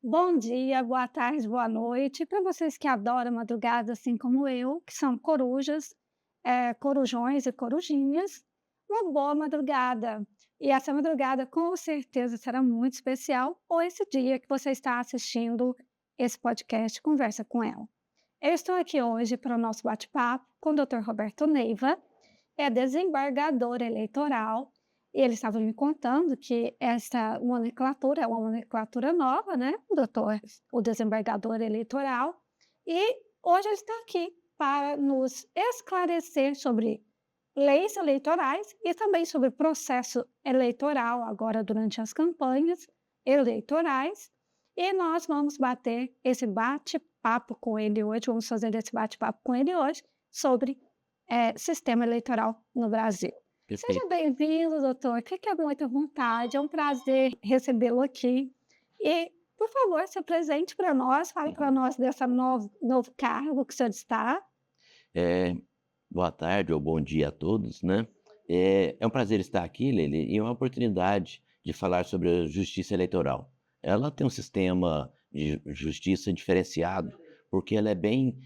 Bom dia, boa tarde, boa noite. Para vocês que adoram madrugada, assim como eu, que são corujas, corujões e corujinhas, uma boa madrugada. E essa madrugada com certeza será muito especial, ou esse dia que você está assistindo esse podcast Conversa com Ela. Eu estou aqui hoje para o nosso bate-papo com o Dr. Roberto Neiva, é desembargador eleitoral, e ele estava me contando que essa nomenclatura é uma nomenclatura nova, né, doutor? O desembargador eleitoral. E hoje ele está aqui para nos esclarecer sobre leis eleitorais e também sobre processo eleitoral agora durante as campanhas eleitorais. E nós vamos bater esse bate-papo com ele hoje, vamos fazer esse bate-papo com ele hoje sobre sistema eleitoral no Brasil. Seja Perfeito. bem-vindo, doutor. Fique à muita vontade. É um prazer recebê-lo aqui. E, por favor, se apresente para nós, fale para Uhum. nós desse novo cargo que o senhor está. Eh, Boa tarde ou bom dia a todos, né. É um prazer estar aqui, Lili, e é uma oportunidade de falar sobre a justiça eleitoral. Ela tem um sistema de justiça diferenciado, porque ela é bem,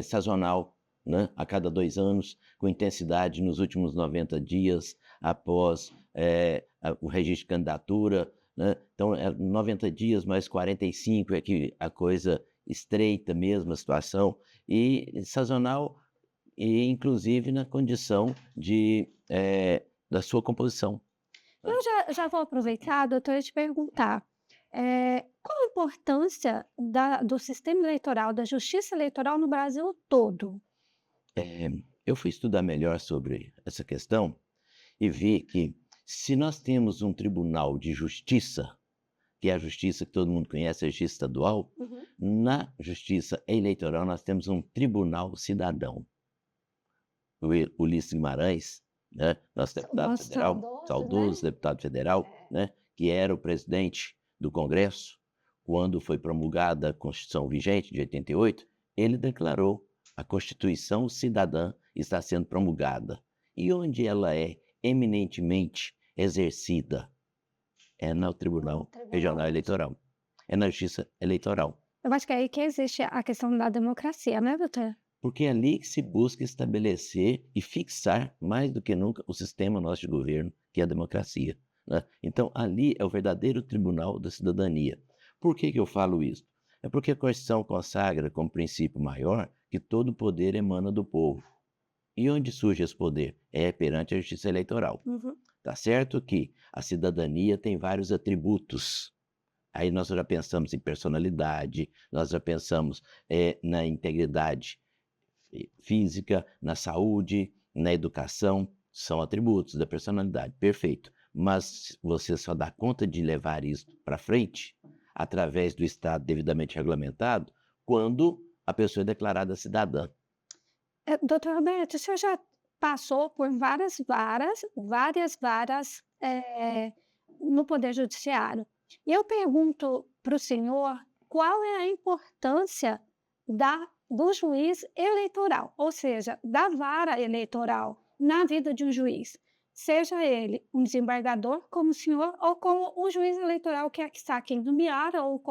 sazonal, né, a cada 2 anos, com intensidade nos últimos 90 dias após, o registro de candidatura, né. Então 90 dias mais 45 é que a coisa estreita mesmo a situação, e sazonal e inclusive na condição da sua composição, né. Eu já vou aproveitar, doutor, e te perguntar, qual a importância do sistema eleitoral, da justiça eleitoral no Brasil todo? Eu fui estudar melhor sobre essa questão e vi que se nós temos um tribunal de justiça, que é a justiça que todo mundo conhece, a justiça estadual, Uhum. na justiça eleitoral nós temos um tribunal cidadão. O Ulisses Guimarães, né, nosso deputado Nosso federal, saudoso, né? saudoso deputado federal, né, que era o presidente do Congresso, quando foi promulgada a Constituição vigente de 88, ele declarou: "A Constituição cidadã está sendo promulgada". E onde ela é eminentemente exercida? É no No Tribunal tribunal. Regional Eleitoral, é na Justiça Eleitoral. Eu acho que é aí que existe a questão da democracia, né, doutor? Porque é ali que se busca estabelecer e fixar, mais do que nunca, o sistema nosso de governo, que é a democracia, né. Então ali é o verdadeiro tribunal da cidadania. Por que que eu falo isso? É porque a Constituição consagra como princípio maior que todo poder emana do povo. E onde surge esse poder? É perante a justiça eleitoral. Uhum. Tá certo que a cidadania tem vários atributos. Aí nós já pensamos em personalidade, nós já pensamos, na integridade física, na saúde, na educação, são atributos da personalidade, perfeito. Mas você só dá conta de levar isso para frente, através do Estado devidamente regulamentado, quando a pessoa é declarada cidadã. Doutor Roberto, o senhor já passou por várias varas, no poder judiciário. E eu pergunto para o senhor qual é a importância do juiz eleitoral, ou seja, da vara eleitoral na vida de um juiz, seja ele um desembargador como o senhor ou como o juiz eleitoral que está aqui em Lumbiara ou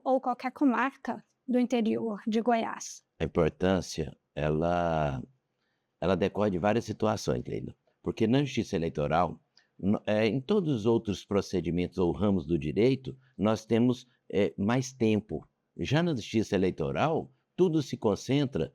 ou qualquer comarca do interior de Goiás. A importância, ela decorre de várias situações, Leila, porque na justiça eleitoral, em todos os outros procedimentos ou ramos do direito, nós temos, mais tempo. Já na justiça eleitoral, tudo se concentra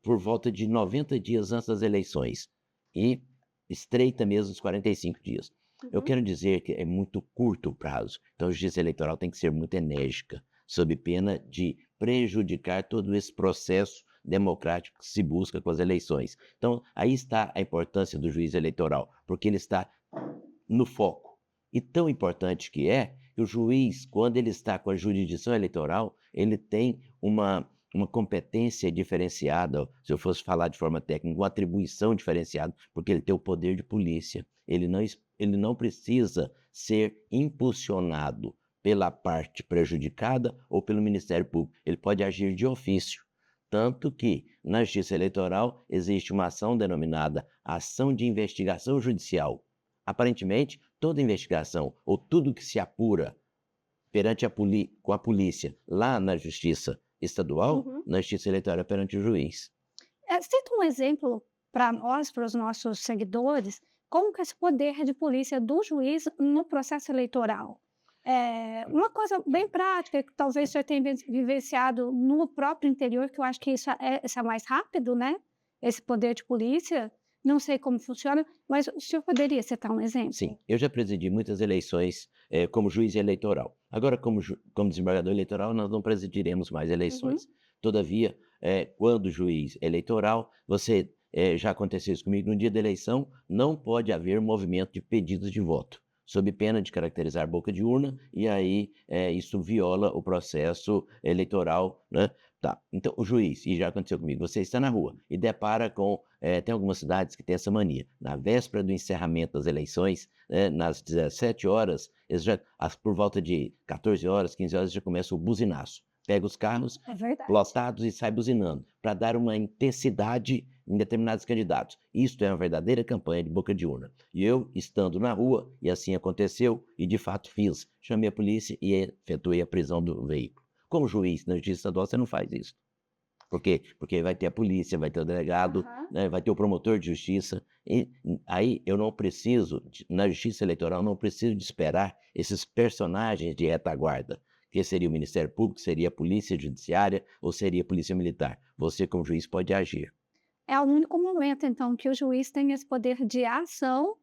por volta de 90 dias antes das eleições e estreita mesmo os 45 dias. Eu Uhum. quero dizer que é muito curto o prazo, então a justiça eleitoral tem que ser muito enérgica, sob pena de prejudicar todo esse processo democrático que se busca com as eleições. Então, aí está a importância do juiz eleitoral, porque ele está no foco. E tão importante que é que o juiz, quando ele está com a jurisdição eleitoral, ele tem uma competência diferenciada, se eu fosse falar de forma técnica, uma atribuição diferenciada, porque ele tem o poder de polícia. Ele não precisa ser impulsionado pela parte prejudicada ou pelo Ministério Público. Ele pode agir de ofício. Tanto que, na Justiça Eleitoral, existe uma ação denominada ação de investigação judicial. Aparentemente, toda investigação ou tudo que se apura perante com a polícia lá na justiça estadual, Uhum. na justiça eleitoral perante o juiz. Cita um exemplo para nós, para os nossos seguidores, como que é esse poder de polícia do juiz no processo eleitoral. Uma coisa bem prática, que talvez você tenha vivenciado no próprio interior, que eu acho que isso é mais rápido, né, esse poder de polícia, não sei como funciona, mas o senhor poderia citar um Sim, exemplo? eu já presidi muitas eleições, como juiz eleitoral. Agora como desembargador eleitoral, nós não presidiremos mais Uhum. eleições. Todavia, quando juiz eleitoral, você já aconteceu isso comigo, no dia da eleição, não pode haver movimento de pedidos de voto, sob pena de caracterizar boca de urna, e aí, isso viola o processo eleitoral, né. Tá, então o juiz, e já aconteceu comigo, você está na rua e depara com tem algumas cidades que têm essa mania, na véspera do encerramento das eleições, nas 17 horas, eles já por volta de 14 horas, 15 horas, já começa o buzinaço. Pega os carros É verdade. lotados e sai buzinando, para dar uma intensidade em determinados candidatos. Isto é uma verdadeira campanha de boca de urna. E eu, estando na rua, e assim aconteceu, e de fato fiz, chamei a polícia e efetuei a prisão do veículo. Como juiz na justiça estadual, você não faz isso. Por quê? Porque vai ter a polícia, vai ter o delegado, Aham. né, vai ter o promotor de justiça, e aí eu não preciso na justiça eleitoral, não preciso de esperar esses personagens de retaguarda, que seria o Ministério Público, seria a Polícia Judiciária ou seria a Polícia Militar. Você, como juiz, pode agir. É o único momento, então, que o juiz tem esse poder de ação,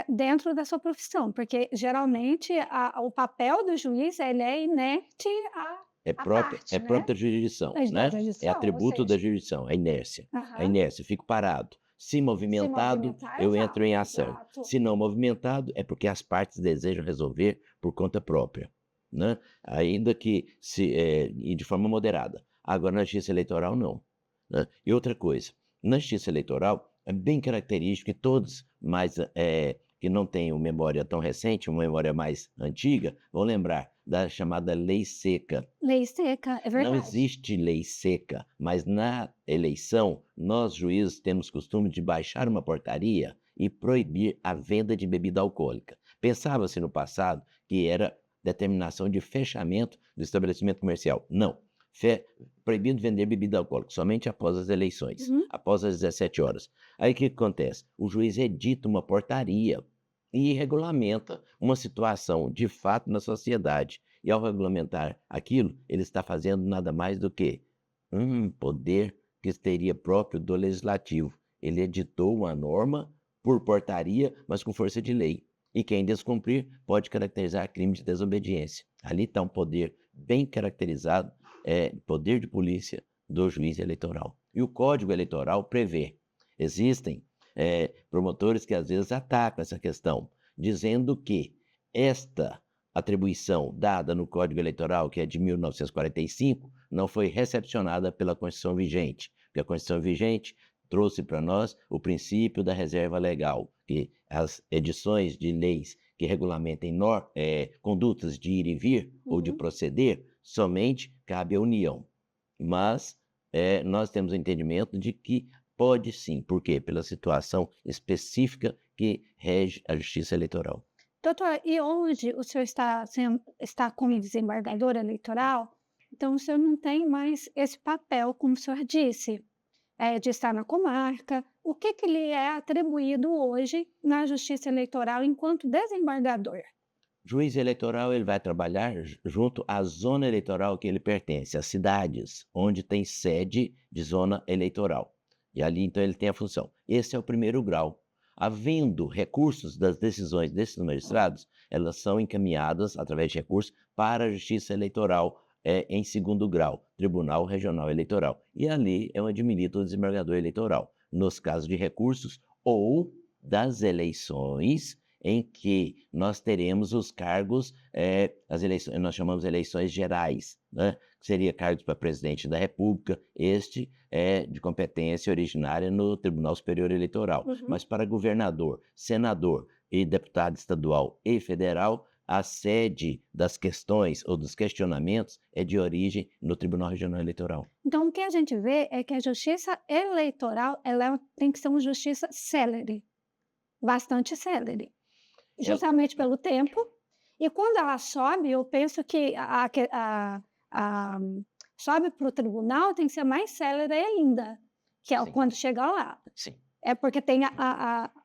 dentro da sua profissão, porque geralmente o papel do juiz, ele é inerte à É parte, né, própria da jurisdição, da né, é jurisdição, ou atributo da seja, jurisdição, a inércia. A aham, inércia, fico parado. Se se movimentado, movimentar, eu entro em ação. exato. Se não movimentado, é porque as partes desejam resolver por conta própria, né, ainda que e de forma moderada. Agora na justiça eleitoral não, né. E outra coisa, na justiça eleitoral é bem característico que todos mais, que não tenham memória tão recente, uma memória mais antiga, vão lembrar da chamada lei seca. Lei seca, é Não verdade. existe lei seca, mas na eleição, nós juízes temos costume de baixar uma portaria e proibir a venda de bebida alcoólica. Pensava-se no passado que era determinação de fechamento do estabelecimento comercial. Não. Fe Proibido vender bebida alcoólica somente após as eleições, Uhum. após as 17 horas. Aí o que que acontece? O juiz edita uma portaria e regulamenta uma situação de fato na sociedade. E ao regulamentar aquilo, ele está fazendo nada mais do que um poder que seria próprio do legislativo. Ele editou uma norma por portaria, mas com força de lei. E quem descumprir pode caracterizar crime de desobediência. Ali está um poder bem caracterizado, poder de polícia do juiz eleitoral. E o Código Eleitoral prevê. Existem promotores que às vezes atacam essa questão, dizendo que esta atribuição dada no Código Eleitoral, que é de 1945, não foi recepcionada pela Constituição vigente, porque a Constituição vigente trouxe para nós o princípio da reserva legal, que as edições de leis que regulamentem condutas de ir e vir ou de Uhum. proceder, somente cabe à União. Mas nós temos o entendimento de que pode sim, por quê? Pela situação específica que rege a justiça eleitoral. Doutor, e hoje o senhor está como desembargador eleitoral, então o senhor não tem mais esse papel, como o senhor disse, de estar na comarca. O que que lhe é atribuído hoje na justiça eleitoral enquanto desembargador? Juiz eleitoral, ele vai trabalhar junto à zona eleitoral que ele pertence, às cidades onde tem sede de zona eleitoral. E ali, então, ele tem a função. Esse é o primeiro grau. Havendo recursos das decisões desses magistrados, elas são encaminhadas, através de recursos, para a Justiça Eleitoral, em segundo grau, Tribunal Regional Eleitoral. E ali é onde milita o desembargador eleitoral, nos casos de recursos ou das eleições em que nós teremos os cargos, as eleições, nós chamamos de eleições gerais, né, que seria cargos para presidente da república, este é de competência originária no Tribunal Superior Eleitoral, Uhum. mas para governador, senador e deputado estadual e federal, a sede das questões ou dos questionamentos é de origem no Tribunal Regional Eleitoral. Então o que a gente vê é que a justiça eleitoral, tem que ser uma justiça célere, bastante célere, Ela justamente pelo tempo. E quando ela sobe, eu penso que a sobe para o tribunal tem que ser mais célere ainda, que é Sim, quando chega lá. sim, É porque tem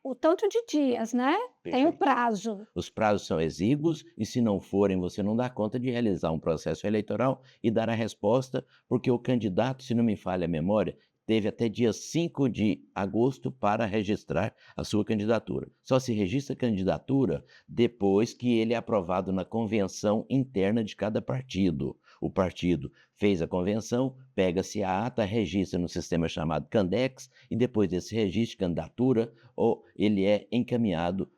o tanto de dias, né, tem o perfeito. prazo. Os prazos são exíguos e, se não forem, você não dá conta de realizar um processo eleitoral e dar a resposta, porque o candidato, se não me falha a memória, teve até dia 5 de agosto para registrar a sua candidatura. Só se registra a candidatura depois que ele é aprovado na convenção interna de cada partido. O partido fez a convenção, pega-se a ata, registra no sistema chamado Candex e depois desse registro de candidatura, ou ele é encaminhado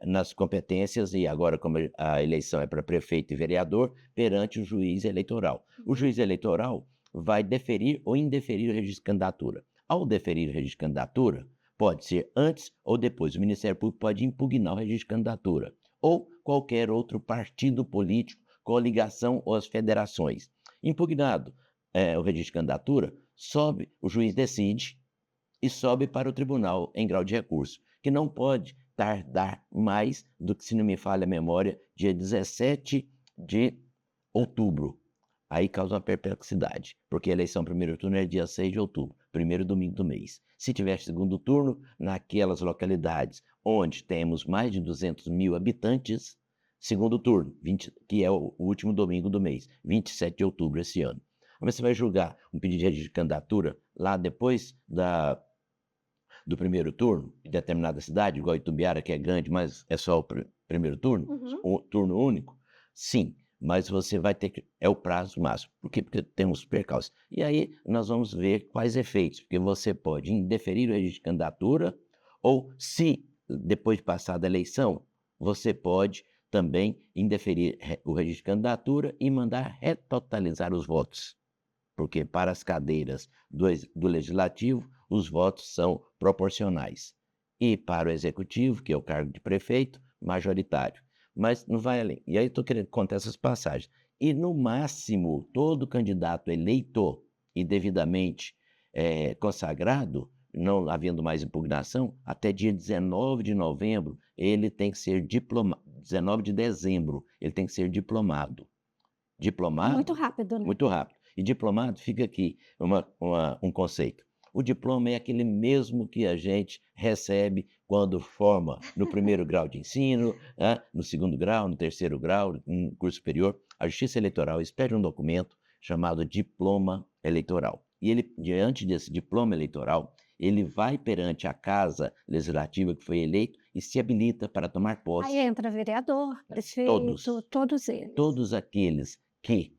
nas competências, e agora, como a eleição é para prefeito e vereador, perante o juiz eleitoral. O Uhum. juiz eleitoral vai deferir ou indeferir o registro de candidatura. Ao deferir o registro de candidatura, pode ser antes ou depois. O Ministério Público pode impugnar o registro de candidatura, ou qualquer outro partido político, coligação ou as federações. Impugnado o registro de candidatura, sobe, o juiz decide e sobe para o tribunal em grau de recurso, que não pode tardar mais do que, se não me falha a memória, dia 17 de outubro. Aí causa uma perplexidade, porque a eleição primeiro turno é dia 6 de outubro, primeiro domingo do mês. Se tiver segundo turno, naquelas localidades onde temos mais de 200 mil habitantes, segundo turno, 20, que é o último domingo do mês, 27 de outubro esse ano. Mas você vai julgar um pedido de registro de candidatura lá depois do primeiro turno, em determinada cidade, igual Itumbiara, que é grande, mas é só o primeiro turno, Uhum. o turno único? Sim, mas você vai ter que. É o prazo máximo. Por quê? Porque tem uns percalços. E aí nós vamos ver quais efeitos, porque você pode indeferir o registro de candidatura, ou, se depois de passada a eleição, você pode também indeferir o registro de candidatura e mandar retotalizar os votos, porque para as cadeiras do Legislativo, os votos são proporcionais. E para o Executivo, que é o cargo de prefeito, majoritário. Mas não vai além. E aí estou querendo contar essas passagens. E, no máximo, todo candidato eleito e devidamente consagrado, não havendo mais impugnação, até dia 19 de novembro, ele tem que ser diplomado. 19 de dezembro, ele tem que ser diplomado. Muito Diplomado, rápido, né. muito rápido. E diplomado, fica aqui um conceito. O diploma é aquele mesmo que a gente recebe quando forma no primeiro grau de ensino, no segundo grau, no terceiro grau, no curso superior. A Justiça Eleitoral expede um documento chamado diploma eleitoral. E ele, diante desse diploma eleitoral, ele vai perante a Casa Legislativa que foi eleito e se habilita para tomar Aí posse. entra vereador, prefeito, Todos, todos eles. todos aqueles que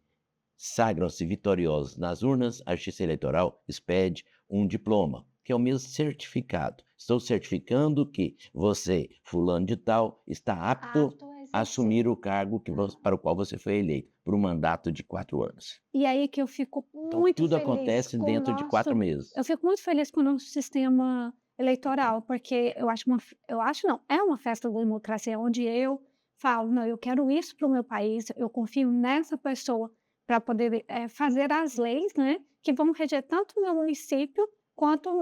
sagram-se vitoriosos nas urnas, a Justiça Eleitoral expede um diploma, que é o mesmo certificado. Estou certificando que você, fulano de tal, está apto Apto a a exercer. assumir o cargo para o qual você foi eleito, por um mandato de 4 anos. E aí que eu fico Então, muito tudo feliz acontece com o dentro de 4 nosso meses. eu fico muito feliz com o nosso sistema eleitoral, porque eu acho não, é uma festa da democracia onde eu falo: "Não, eu quero isso para o meu país, eu confio nessa pessoa para poder, fazer as leis, né, que vão reger tanto o meu município quanto o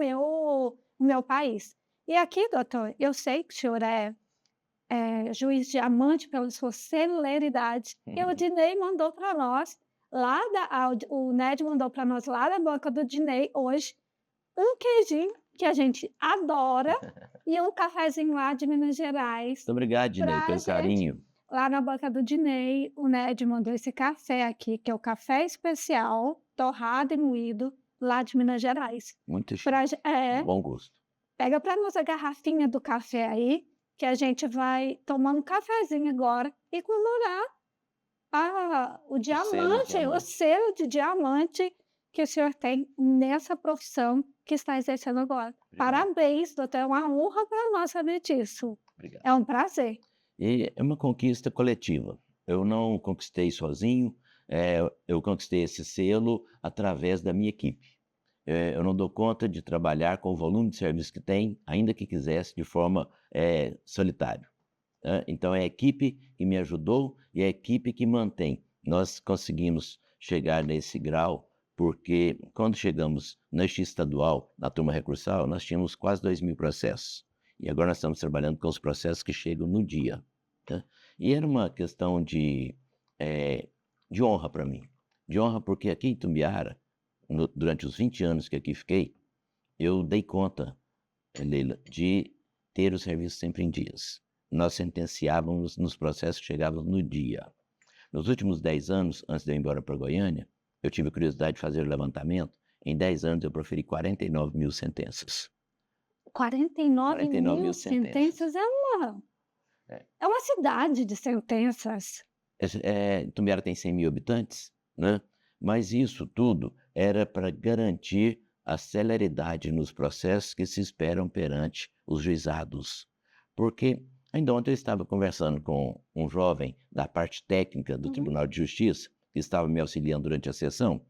meu país". E aqui, doutor, eu sei que o senhor é juiz diamante pela sua celeridade. E o Dinei mandou para nós, lá o Ned mandou para nós lá da banca do Dinei hoje, um queijinho que a gente adora e um cafezinho lá de Minas Gerais Muito obrigado, Dinei, pra pelo gente. carinho. Lá na banca do Dinei, o Ned mandou esse café aqui, que é o café especial, torrado e moído, lá de Minas Gerais. Muito chique, Pra ge de é. bom gosto. Pega para nós a garrafinha do café aí, que a gente vai tomar um cafezinho agora e comemorar O selo de o diamante. selo de diamante que o senhor tem nessa profissão que está exercendo agora. Obrigado, Parabéns, doutor, é uma honra para nós saber disso. obrigado. É um prazer. E é uma conquista coletiva. Eu não conquistei sozinho, eu conquistei esse selo através da minha equipe. Eu não dou conta de trabalhar com o volume de serviço que tem, ainda que quisesse, de forma solitária. Então é a equipe que me ajudou e é a equipe que mantém. Nós conseguimos chegar nesse grau porque, quando chegamos na Justiça Estadual, na turma recursal, nós tínhamos quase 2.000 processos. E agora nós estamos trabalhando com os processos que chegam no dia. tá? E era uma questão eh, de honra para mim. De honra porque aqui em Itumbiara, durante os 20 anos que aqui fiquei, eu dei conta, Leila, de ter o serviço sempre em dias. Nós sentenciávamos nos processos que chegavam no dia. Nos últimos 10 anos, antes de eu ir embora para Goiânia, eu tive a curiosidade de fazer o levantamento. Em 10 anos eu proferi 49 mil sentenças. 49 49 mil mil sentenças. sentenças é uma cidade de sentenças. Itumbiara tem 100 mil habitantes, né? Mas isso tudo era para garantir a celeridade nos processos que se esperam perante os juizados. Porque ainda ontem eu estava conversando com um jovem da parte técnica do Uhum. Tribunal de Justiça, que estava me auxiliando durante a sessão,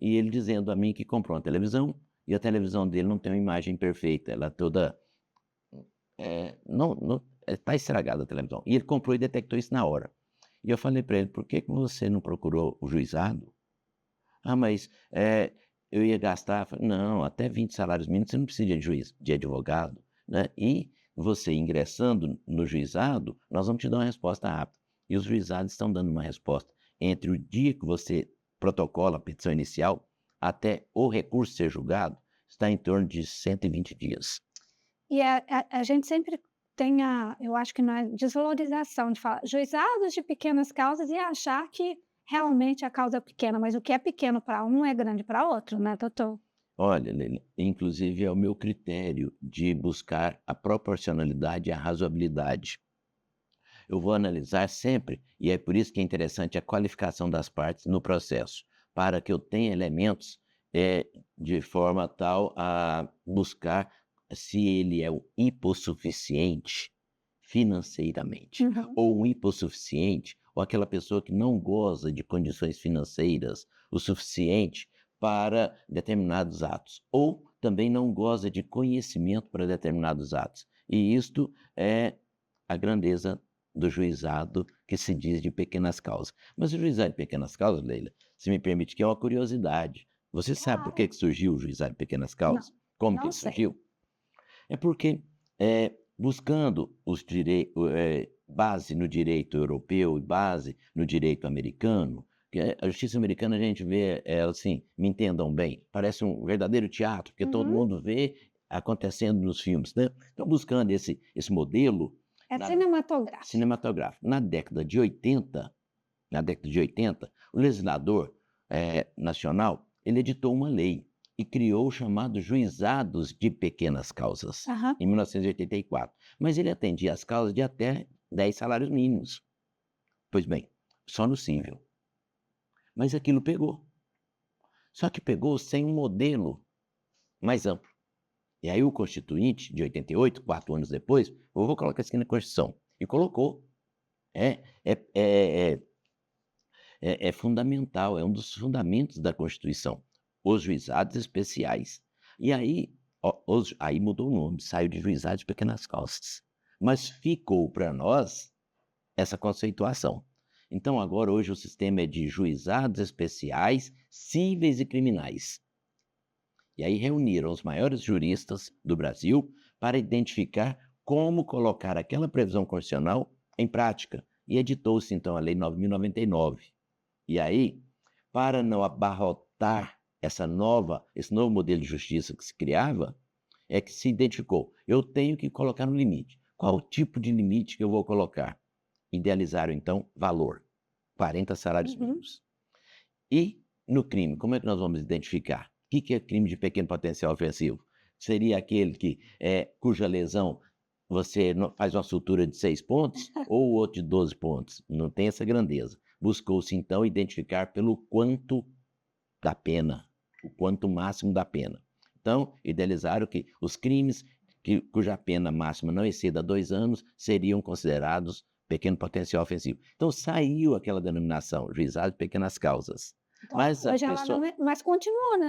e ele dizendo a mim que comprou uma televisão e a televisão dele não tem uma imagem perfeita, ela toda não está estragada a televisão. E ele comprou e detectou isso na hora. E eu falei para ele: por que que você não procurou o juizado? Ah, mas eu ia gastar. Falei, não, até 20 salários mínimos você não precisa de juiz, de advogado, né? E você ingressando no juizado, nós vamos te dar uma resposta rápida. E os juizados estão dando uma resposta entre o dia que você protocola a petição inicial até o recurso ser julgado, está em torno de 120 dias. E a gente sempre tem eu acho que na desvalorização de falar juizados de pequenas causas e achar que realmente a causa é pequena, mas o que é pequeno para um é grande para outro, né, doutor? Olha, Leila, inclusive é o meu critério de buscar a proporcionalidade e a razoabilidade. Eu vou analisar sempre, e é por isso que é interessante a qualificação das partes no processo, para que eu tenha elementos de forma tal a buscar se ele é o hipossuficiente financeiramente, Uhum. ou um hipossuficiente, ou aquela pessoa que não goza de condições financeiras o suficiente para determinados atos, ou também não goza de conhecimento para determinados atos. E isto é a grandeza do juizado que se diz de pequenas causas. Mas o juizado de pequenas causas, Leila, se me permite, que é uma curiosidade. Você sabe por que Claro. que surgiu o juizado de pequenas Não, causas? Como que não ele sei. surgiu? É porque, buscando base no direito europeu e base no direito americano, que a justiça americana a gente vê ela assim, me entendam bem, parece um verdadeiro teatro, porque todo Uhum. mundo vê acontecendo nos filmes, né. Então buscando esse modelo É na cinematográfico. cinematográfico. Na década de 80, o legislador, nacional, ele editou uma lei e criou os chamados juizados de pequenas causas, Aham. em 1984. Mas ele atendia as causas de até 10 salários mínimos. Pois bem, só no cível. Mas aquilo pegou. Só que pegou sem um modelo mais amplo. E aí o Constituinte, de 88, 4 anos depois, eu vou colocar isso aqui na Constituição, e colocou. É, é, é, é, é fundamental, é um dos fundamentos da Constituição, os juizados especiais. E aí, aí mudou o nome, saiu de juizados de pequenas causas. Mas ficou para nós essa conceituação. Então, agora, hoje, o sistema é de juizados especiais, cíveis e criminais. E aí reuniram os maiores juristas do Brasil para identificar como colocar aquela previsão constitucional em prática. E editou-se, então, a Lei 9.099. E aí, para não abarrotar esse novo modelo de justiça que se criava, é que se identificou, eu tenho que colocar um limite. Qual o tipo de limite que eu vou colocar? Idealizaram, então, valor, 40 salários Uhum. mínimos. E no crime, como é que nós vamos identificar? O que é crime de pequeno potencial ofensivo? Seria aquele cuja lesão você faz uma sutura de 6 pontos ou o outro de 12 pontos? Não tem essa grandeza. Buscou-se, então, identificar pelo quanto da pena, o quanto máximo da pena. Então, idealizaram que os crimes cuja pena máxima não exceda 2 anos seriam considerados pequeno potencial ofensivo. Então, saiu aquela denominação, juizado de pequenas causas. Então, Mas a hoje ela pessoa... mas continuou, né,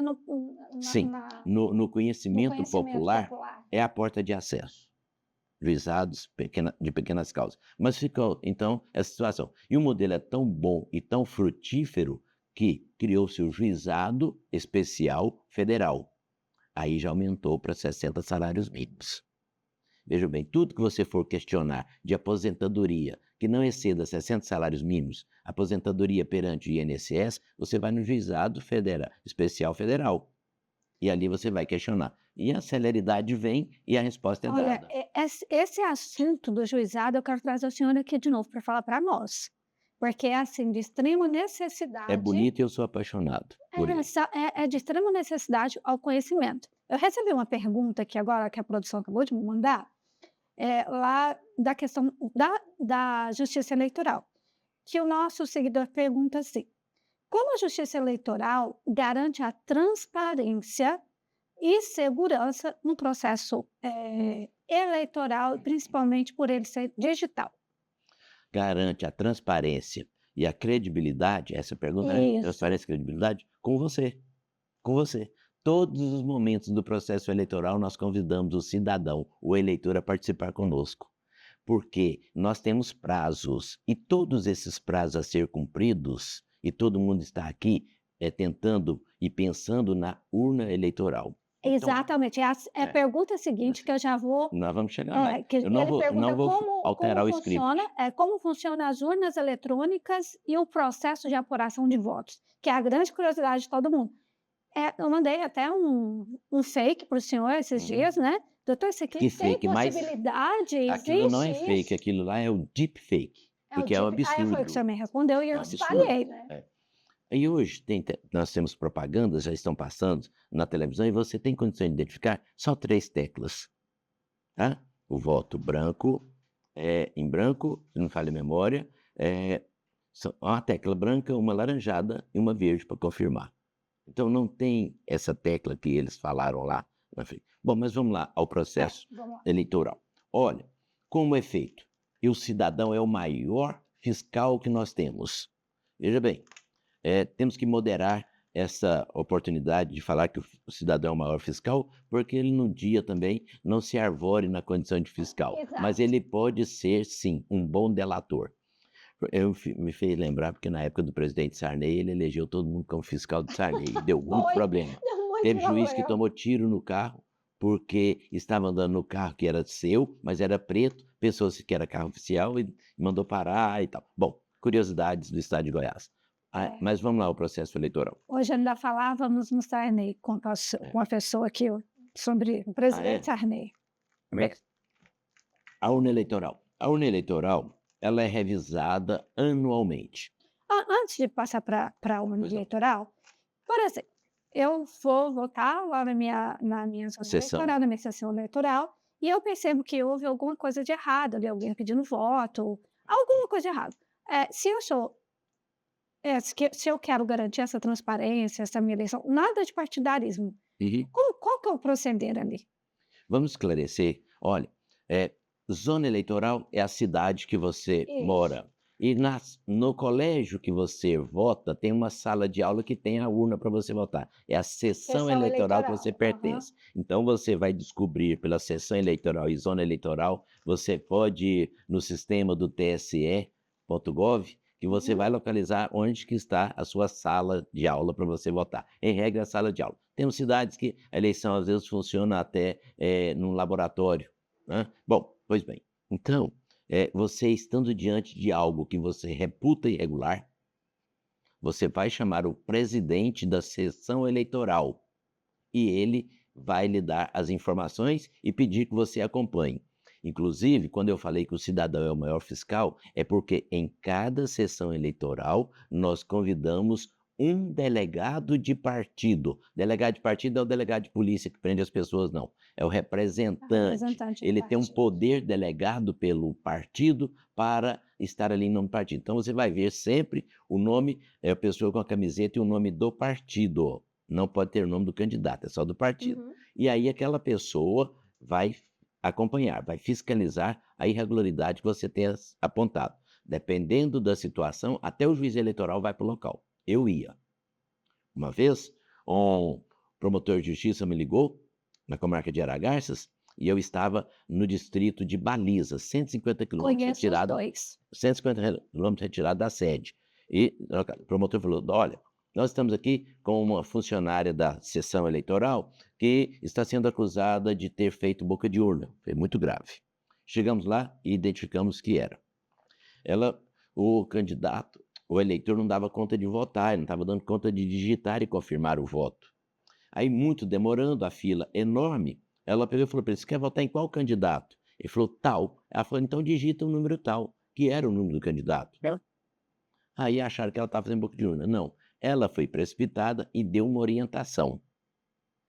Sim, no no conhecimento conhecimento popular popular. é a porta de acesso. Juizados de pequenas causas. Mas ficou, então, essa situação. E o modelo é tão bom e tão frutífero que criou-se o Juizado Especial Federal. Aí já aumentou para 60 salários mínimos. Veja bem, tudo que você for questionar de aposentadoria que não exceda 60 salários mínimos, aposentadoria perante o INSS, você vai no juizado federal, especial federal. E ali você vai questionar. E a celeridade vem e a resposta é Olha, dada. esse assunto do juizado eu quero trazer o senhor aqui de novo para falar para nós, porque é, assim, de extrema É necessidade. bonito e eu sou apaixonado por ele. É de extrema necessidade ao conhecimento. Eu recebi uma pergunta aqui agora, que a produção acabou de me mandar, lá da questão da justiça eleitoral, que o nosso seguidor pergunta assim: como a justiça eleitoral garante a transparência e segurança no processo, eleitoral, principalmente por ele ser digital? Garante a transparência e a credibilidade, essa pergunta, né? Isso, Transparência e credibilidade com você, com você. Todos os momentos do processo eleitoral nós convidamos o cidadão, o eleitor, a participar conosco. Porque nós temos prazos e todos esses prazos a ser cumpridos, e todo mundo está aqui tentando e pensando na urna eleitoral. Então, exatamente. É a é, pergunta seguinte que eu já vou. nós vamos chegar lá. Que Eu não ele vou, pergunta não vou como alterar o script. funciona, como funciona as urnas eletrônicas e o processo de apuração de votos, que é a grande curiosidade de todo mundo. Eu mandei até um fake para o senhor esses dias, né. Doutor, isso aqui Que tem fake, mas possibilidade? aquilo não é Existe fake, isso? aquilo lá é o deep fake, É o porque é um tipo, aí foi o que o senhor absurdo. me respondeu e É eu um absurdo. espalhei, né. É. E hoje nós temos propagandas, já estão passando na televisão, e você tem condições de identificar só 3 teclas, tá? O voto branco, em branco, se não me falha a memória, uma tecla branca, uma laranjada e uma verde para confirmar. Então não tem essa tecla que eles falaram lá na frente. Bom, mas vamos lá ao processo Vamos lá. eleitoral. Olha, como é feito? E o cidadão é o maior fiscal que nós temos. Veja bem, temos que moderar essa oportunidade de falar que o cidadão é o maior fiscal, porque ele no dia também não se arvore na condição de fiscal, mas Exato. ele pode ser, sim, um bom delator. Me fez lembrar, porque na época do presidente Sarney, ele elegeu todo mundo como fiscal de Sarney, e deu muito Foi, problema. deu muito Teve juiz que problema. tomou tiro no carro, porque estava andando no carro que era seu, mas era preto, pensou-se que era carro oficial e mandou parar e tal. Bom, curiosidades do estado de Goiás. Mas vamos lá ao processo eleitoral. Hoje ainda falávamos no Sarney com uma pessoa aqui sobre o presidente Sarney. Mas a urna eleitoral. A urna eleitoral, ela é revisada anualmente. Antes de passar para a urna Pois não. eleitoral, por exemplo, eu vou votar lá na minha zona Sessão. eleitoral, na minha sessão eleitoral, e eu percebo que houve alguma coisa de errado ali, alguém pedindo voto, alguma coisa de errado. Se eu sou se eu quero garantir essa transparência, essa minha eleição, nada de partidarismo, Uhum. qual que é o proceder ali? Vamos esclarecer. Olha, zona eleitoral é a cidade que você Isso. mora. E no colégio que você vota, tem uma sala de aula que tem a urna para você votar. É a seção Sessão eleitoral que eleitoral, você aham. pertence. Então você vai descobrir pela seção eleitoral e zona eleitoral, você pode ir no sistema do tse.gov, que você vai localizar onde que está a sua sala de aula para você votar. Em regra, a sala de aula. Temos cidades que a eleição às vezes funciona até num laboratório, né? Bom, pois bem, então, você estando diante de algo que você reputa irregular, você vai chamar o presidente da sessão eleitoral e ele vai lhe dar as informações e pedir que você acompanhe. Inclusive, quando eu falei que o cidadão é o maior fiscal, é porque em cada sessão eleitoral nós convidamos um delegado de partido. Delegado de partido é o delegado de polícia que prende as pessoas, não. É o representante. Representante do Ele tem um partido. poder delegado pelo partido para estar ali em nome do partido. Então você vai ver sempre o nome, a pessoa com a camiseta e o nome do partido. Não pode ter o nome do candidato, é só do partido. Uhum. E aí aquela pessoa vai acompanhar, vai fiscalizar a irregularidade que você tenha apontado. Dependendo da situação, até o juiz eleitoral vai para o local. Eu ia. Uma vez, um promotor de justiça me ligou, na comarca de Aragarças, e eu estava no distrito de Baliza, 150 quilômetros Conheço os retirado, dois. 150 quilômetros retirado da sede. E o promotor falou, olha, Nós estamos aqui com uma funcionária da sessão eleitoral que está sendo acusada de ter feito boca de urna. Foi muito grave. Chegamos lá e identificamos que era. Ela, o candidato, o eleitor não dava conta de votar, ele não estava dando conta de digitar e confirmar o voto. Aí, muito demorando, a fila enorme, ela pegou e falou para ele: "Você quer votar em qual candidato?" Ele falou: "Tal." Ela falou: "Então digita o número tal", que era o número do candidato. Aí acharam que ela estava fazendo boca de urna. Não, ela foi precipitada e deu uma orientação.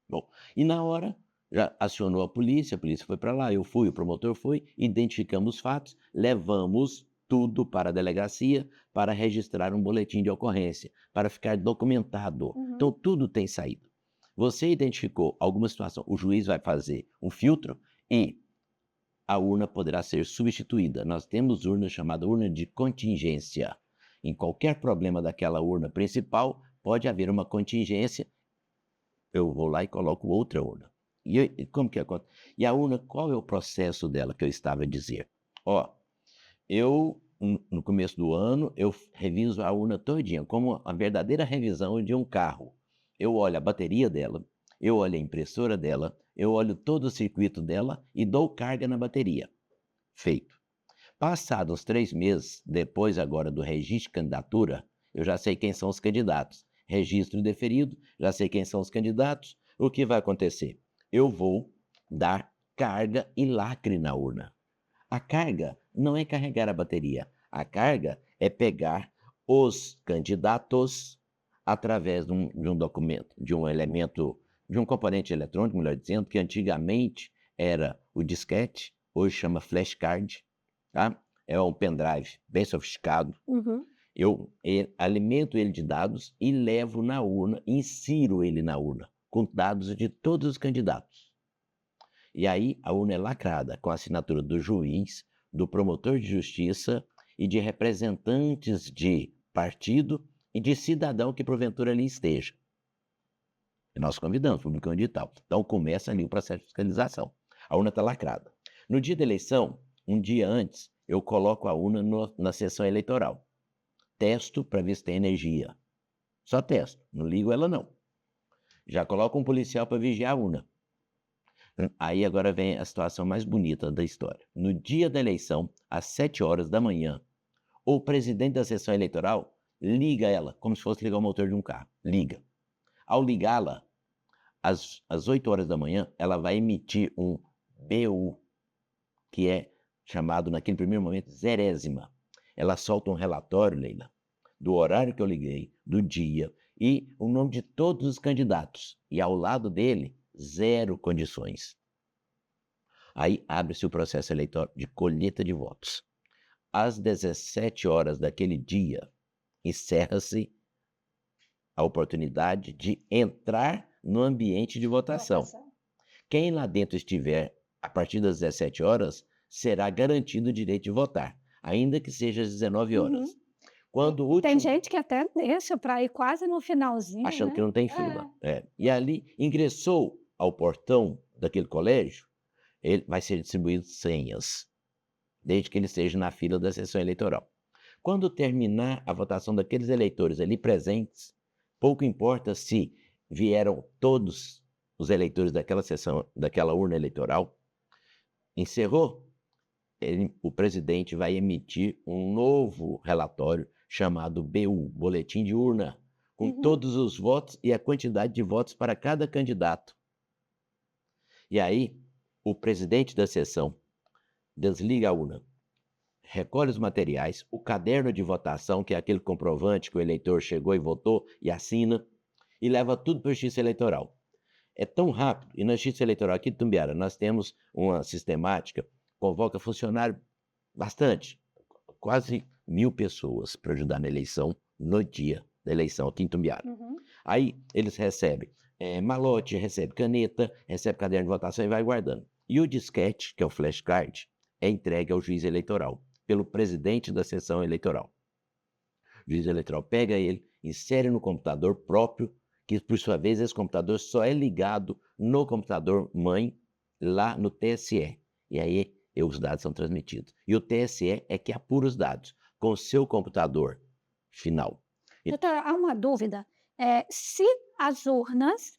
Bom, e na hora já acionou a polícia foi para lá, eu fui, o promotor foi, identificamos os fatos, levamos tudo para a delegacia para registrar um boletim de ocorrência, para ficar documentado. Então Uhum. tudo tem saído. Você identificou alguma situação, o juiz vai fazer um filtro e a urna poderá ser substituída. Nós temos urna chamada urna de contingência. Em qualquer problema daquela urna principal, pode haver uma contingência. Eu vou lá e coloco outra urna. E como que acontece? E a urna, qual é o processo dela que eu estava a dizer? Ó, eu, no começo do ano, eu reviso a urna todinha, como a verdadeira revisão de um carro. Eu olho a bateria dela, eu olho a impressora dela, eu olho todo o circuito dela e dou carga na bateria. Feito. Passados 3 meses, depois agora do registro de candidatura, eu já sei quem são os candidatos. Registro deferido, já sei quem são os candidatos. O que vai acontecer? Eu vou dar carga e lacre na urna. A carga não é carregar a bateria. A carga é pegar os candidatos através de um documento, de um elemento, de um componente eletrônico, melhor dizendo, que antigamente era o disquete, hoje chama flashcard, tá? É um pendrive bem sofisticado. Uhum. Eu alimento ele de dados e levo na urna, insiro ele na urna, com dados de todos os candidatos. E aí a urna é lacrada com a assinatura do juiz, do promotor de justiça e de representantes de partido e de cidadão que porventura ali esteja. E nós convidamos, publicamos o edital. Então começa ali o processo de fiscalização. A urna está lacrada. No dia da eleição, um dia antes, eu coloco a urna na sessão eleitoral. Testo para ver se tem energia. Só testo, não ligo ela não. Já coloco um policial para vigiar a urna. Aí agora vem a situação mais bonita da história. No dia da eleição, às 7 horas da manhã, o presidente da sessão eleitoral liga ela, como se fosse ligar o motor de um carro. Liga. Ao ligá-la, às 8 horas da manhã, ela vai emitir um BU, que é chamado naquele primeiro momento zerésima. Ela solta um relatório, Leila, do horário que eu liguei, do dia e o nome de todos os candidatos. E ao lado dele, 0 condições. Aí abre-se o processo eleitoral de colheita de votos. Às 17 horas daquele dia, encerra-se a oportunidade de entrar no ambiente de votação. Quem lá dentro estiver a partir das 17 horas será garantido o direito de votar, ainda que seja às 19 horas. Uhum. Quando o Tem último gente que até deixa para ir quase no finalzinho, achando né. que não tem fila. E ali ingressou ao portão daquele colégio, ele vai ser distribuído senhas, desde que ele esteja na fila da sessão eleitoral. Quando terminar a votação daqueles eleitores ali presentes, pouco importa se vieram todos os eleitores daquela sessão, daquela urna eleitoral, encerrou, o presidente vai emitir um novo relatório chamado BU, Boletim de Urna, com Uhum. todos os votos e a quantidade de votos para cada candidato. E aí, o presidente da sessão desliga a urna, recolhe os materiais, o caderno de votação, que é aquele comprovante que o eleitor chegou e votou, e assina, e leva tudo para a Justiça Eleitoral. É tão rápido, e na Justiça Eleitoral aqui de Itumbiara nós temos uma sistemática, convoca funcionário bastante, quase 1.000 pessoas para ajudar na eleição, no dia da eleição aqui em Itumbiara. Uhum. Aí eles recebem malote, recebem caneta, recebem caderno de votação e vai guardando. E o disquete, que é o flashcard, é entregue ao juiz eleitoral, pelo presidente da sessão eleitoral. O juiz eleitoral pega ele, insere no computador próprio, que por sua vez esse computador só é ligado no computador mãe, lá no TSE. E aí os dados são transmitidos. E o TSE é que apura os dados com o seu computador final. Doutora, há uma dúvida, Se as urnas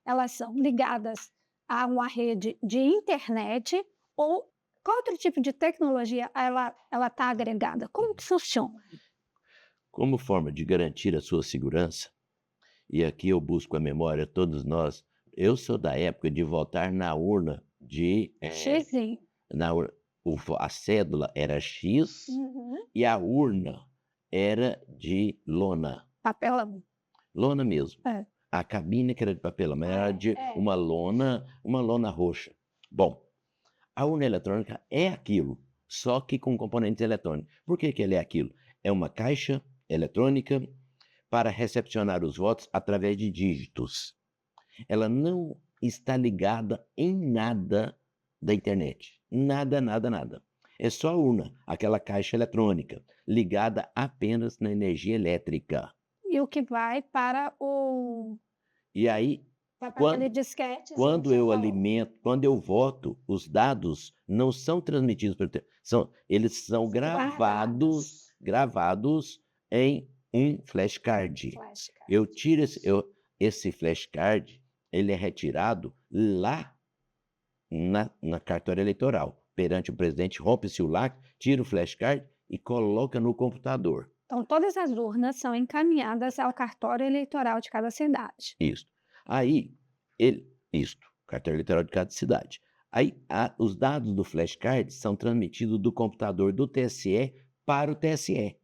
elas são ligadas a uma rede de internet ou qual outro tipo de tecnologia ela está agregada? Como que funciona? Como forma de garantir a sua segurança, e aqui eu busco a memória, todos nós, eu sou da época de votar na urna Xizinho. na ur a cédula era X Uhum. e a urna era de lona, Papelão. lona mesmo. É. A cabine que era de papelão, mas era de É. uma lona roxa. Bom, a urna eletrônica é aquilo, só que com componentes eletrônicos. Por que que ele é aquilo? É uma caixa eletrônica para recepcionar os votos através de dígitos. Ela não está ligada em nada da internet. Nada, nada, nada. É só a urna, aquela caixa eletrônica, ligada apenas na energia elétrica. E o que vai para o E aí, vai para aquele quando disquetezinho que quando você eu falou. alimento, quando eu voto, os dados não são transmitidos eles são São guardados. gravados em um flashcard. Eu Flashcard. tiro esse flashcard, ele é retirado lá na cartória eleitoral, perante o presidente, rompe-se o lacre, tira o flashcard e coloca no computador. Então todas as urnas são encaminhadas ao cartório eleitoral de cada cidade. Isto. Aí, isto, carteira eleitoral de cada cidade. Aí, os dados do flashcard são transmitidos do computador do TSE para o TSE.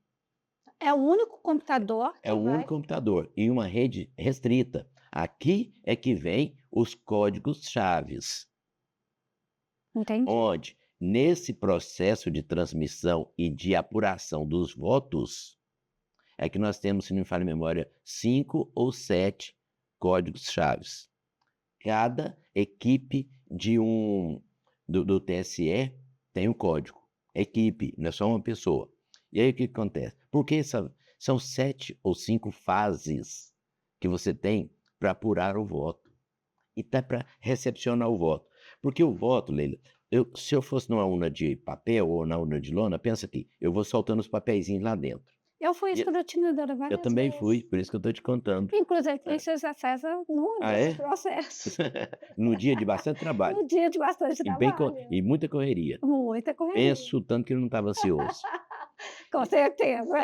É o único computador que É o vai único computador em uma rede restrita. Aqui é que vem os códigos chaves, entendi. onde, nesse processo de transmissão e de apuração dos votos, é que nós temos, se não me falha a memória, 5 ou 7 códigos chaves. Cada equipe do TSE tem um código. Equipe, não é só uma pessoa. E aí o que acontece? Porque são 7 ou 5 fases que você tem para apurar o voto. E tá para recepcionar o voto. Porque o voto, Leila, se eu fosse numa urna de papel ou na urna de lona, pensa aqui, eu vou soltando os papeizinhos lá dentro. Eu fui E escrutinadora eu várias também vezes. fui, por isso que eu estou te contando. Inclusive Princesa César num Ah, desses é? processos. No dia de bastante trabalho. No dia de bastante trabalho. E muita correria. Muita correria. Penso tanto que ele não estava ansioso. Com certeza.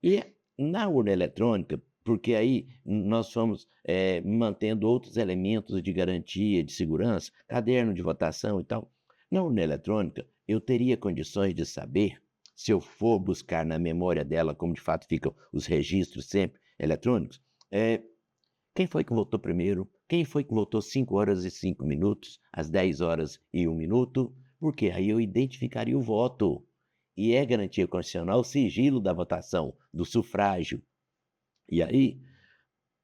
E na urna eletrônica, porque aí nós fomos mantendo outros elementos de garantia, de segurança, caderno de votação e tal. Na urna eletrônica, eu teria condições de saber, se eu for buscar na memória dela, como de fato ficam os registros sempre eletrônicos, quem foi que votou primeiro, quem foi que votou 5 horas e 5 minutos, às 10 horas e 1 minuto, porque aí eu identificaria o voto. E é garantia constitucional o sigilo da votação, do sufrágio. E aí,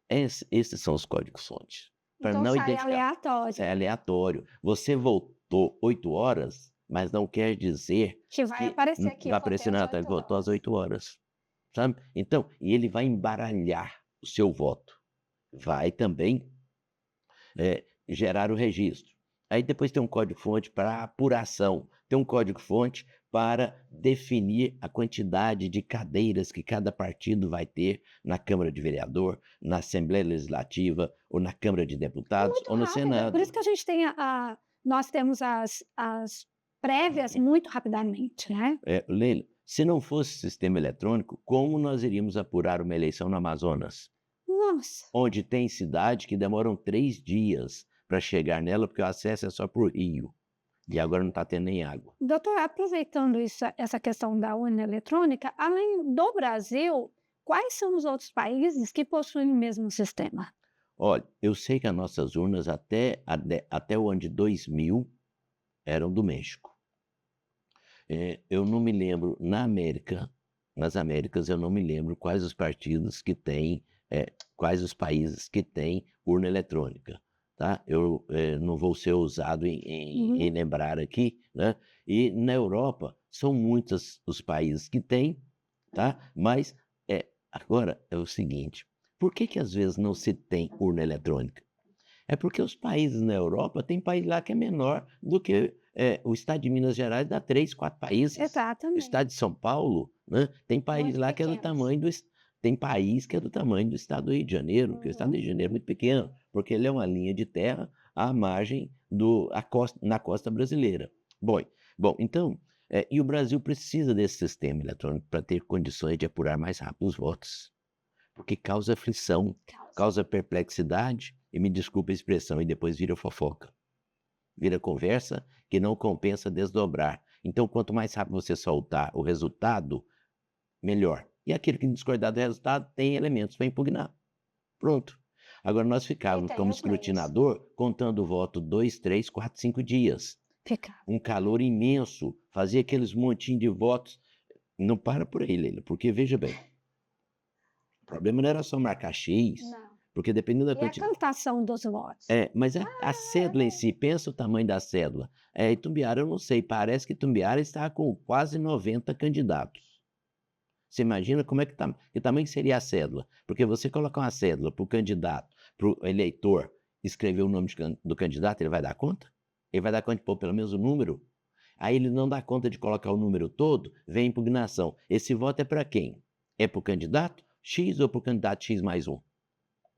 esses são os códigos-fontes. Para Então não sai identificar. aleatório. É aleatório. Você votou 8 horas, mas não quer dizer Que vai aparecer aqui. vai aparecer na tela, votou às 8 horas. Sabe? Então, e ele vai embaralhar o seu voto. Vai também gerar o registro. Aí depois tem um código-fonte para apuração, tem um código-fonte para definir a quantidade de cadeiras que cada partido vai ter na Câmara de Vereador, na Assembleia Legislativa, ou na Câmara de Deputados, Muito ou no rápido. Senado. Por isso que a gente tem nós temos as prévias muito rapidamente, né? Leila, se não fosse sistema eletrônico, como nós iríamos apurar uma eleição no Amazonas? Nossa. Onde tem cidade que demoram 3 dias para chegar nela, porque o acesso é só por rio. E agora não está tendo nem água. Doutor, aproveitando essa questão da urna eletrônica, além do Brasil, quais são os outros países que possuem o mesmo sistema? Olha, eu sei que as nossas urnas até o ano de 2000 eram do México. Eu não me lembro, nas Américas, eu não me lembro quais os partidos que têm, quais os países que têm urna eletrônica. Tá? Eu não vou ser ousado em lembrar aqui, né? E na Europa são muitos os países que têm, tá? Mas agora é o seguinte, por que às vezes não se tem urna eletrônica? É porque os países na Europa, tem país lá que é menor do que o estado de Minas Gerais, dá 3, 4 países. O Exatamente. estado de São Paulo, né? Tem país Muito lá que é do pequenos. tamanho Tem país que é do tamanho do estado do Rio de Janeiro, que o estado do Rio de Janeiro é muito pequeno, porque ele é uma linha de terra à margem na costa brasileira. Bom, então, e o Brasil precisa desse sistema eletrônico para ter condições de apurar mais rápido os votos, porque causa aflição, causa perplexidade, e me desculpe a expressão, e depois vira fofoca. Vira conversa que não compensa desdobrar. Então, quanto mais rápido você soltar o resultado, melhor. E aquele que discordar do resultado tem elementos para impugnar. Pronto. Agora, nós ficávamos como escrutinador contando o voto 2, 3, 4, 5 dias. Um calor imenso, fazia aqueles montinhos de votos. Não para por aí, Leila, porque veja bem, o problema não era só marcar X, Não. porque dependendo da E a quantidade. cantação dos votos? Mas a cédula em si, pensa o tamanho da cédula. Itumbiara, eu não sei, parece que Itumbiara está com quase 90 candidatos. Você imagina como é que tamanho seria a cédula? Porque você colocar uma cédula para o candidato, para o eleitor, escrever o nome do candidato, ele vai dar conta? Ele vai dar conta de pôr pelo menos o número? Aí ele não dá conta de colocar o número todo, vem a impugnação. Esse voto é para quem? É para o candidato X ou para o candidato X mais um?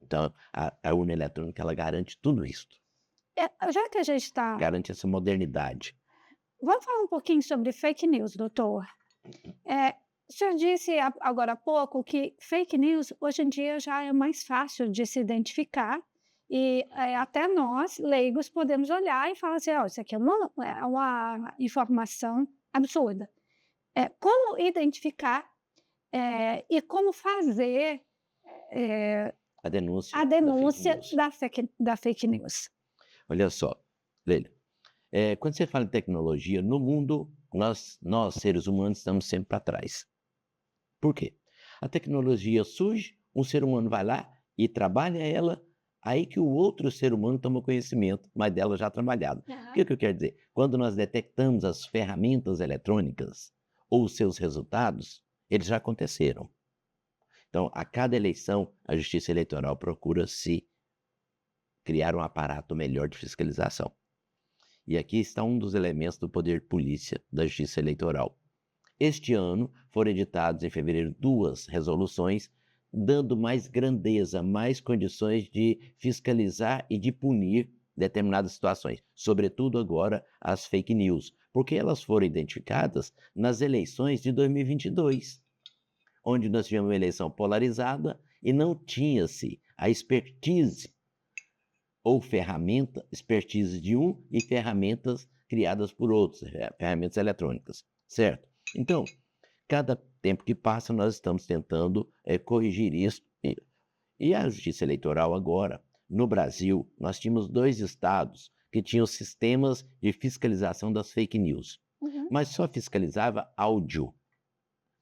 Então, a urna eletrônica, ela garante tudo isso. Já que a gente está... Garante essa modernidade. Vamos falar um pouquinho sobre fake news, doutor. O senhor disse agora há pouco que fake news, hoje em dia, já é mais fácil de se identificar e até nós, leigos, podemos olhar e falar assim, isso aqui é uma informação absurda. Como identificar e como fazer a denúncia da fake news? Olha só, Leila, quando você fala em tecnologia, no mundo, nós seres humanos estamos sempre para trás. Por quê? A tecnologia surge, um ser humano vai lá e trabalha ela, aí que o outro ser humano toma conhecimento, mas dela já trabalhado. O que eu quero dizer? Quando nós detectamos as ferramentas eletrônicas ou os seus resultados, eles já aconteceram. Então, a cada eleição, a Justiça Eleitoral procura se criar um aparato melhor de fiscalização. E aqui está um dos elementos do poder polícia da Justiça Eleitoral. Este ano foram editadas em fevereiro 2 resoluções dando mais grandeza, mais condições de fiscalizar e de punir determinadas situações, sobretudo agora as fake news, porque elas foram identificadas nas eleições de 2022, onde nós tivemos uma eleição polarizada e não tinha-se a expertise ou expertise de um e ferramentas criadas por outros, ferramentas eletrônicas, certo? Então, cada tempo que passa, nós estamos tentando corrigir isso. E a Justiça Eleitoral agora, no Brasil, nós tínhamos 2 estados que tinham sistemas de fiscalização das fake news, mas só fiscalizava áudio.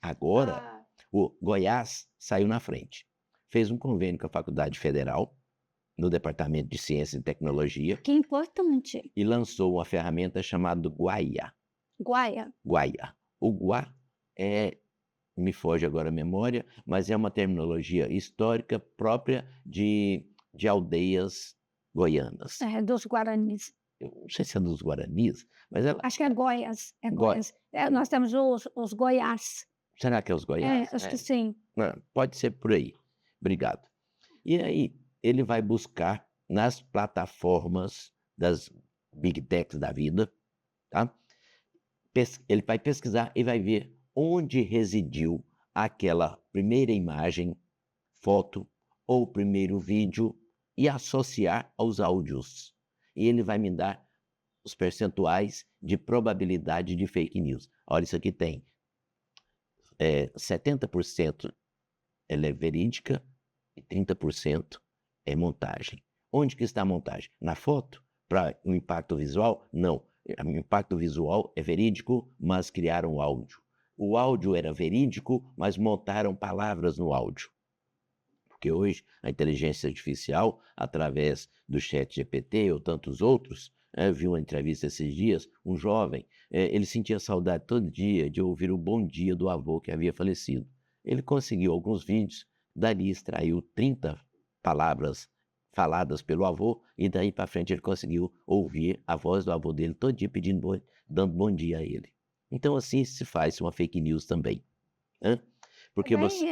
Agora, o Goiás saiu na frente. Fez um convênio com a Faculdade Federal, no Departamento de Ciência e Tecnologia. Que importante. E lançou uma ferramenta chamada Guaia. Guaia. O Guá me foge agora a memória, mas é uma terminologia histórica própria de aldeias goianas. Dos Guaranis. Eu não sei se é dos Guaranis, mas ela... Acho que é Goiás. Nós temos os Goiás. Será que é os Goiás? Acho que sim. Pode ser por aí. Obrigado. E aí, ele vai buscar nas plataformas das Big Techs da vida, tá? Ele vai pesquisar e vai ver onde residiu aquela primeira imagem, foto ou primeiro vídeo e associar aos áudios. E ele vai me dar os percentuais de probabilidade de fake news. Olha, isso aqui tem 70% ela é verídica e 30% é montagem. Onde que está a montagem? Na foto? Para o impacto visual? Não. O impacto visual é verídico, mas criaram áudio. O áudio era verídico, mas montaram palavras no áudio. Porque hoje a inteligência artificial, através do ChatGPT ou tantos outros, vi uma entrevista esses dias, um jovem, ele sentia saudade todo dia de ouvir o bom dia do avô que havia falecido. Ele conseguiu alguns vídeos, dali extraiu 30 palavras faladas pelo avô, e daí para frente ele conseguiu ouvir a voz do avô dele todo dia dando bom dia a ele. Então assim se faz uma fake news também. Porque você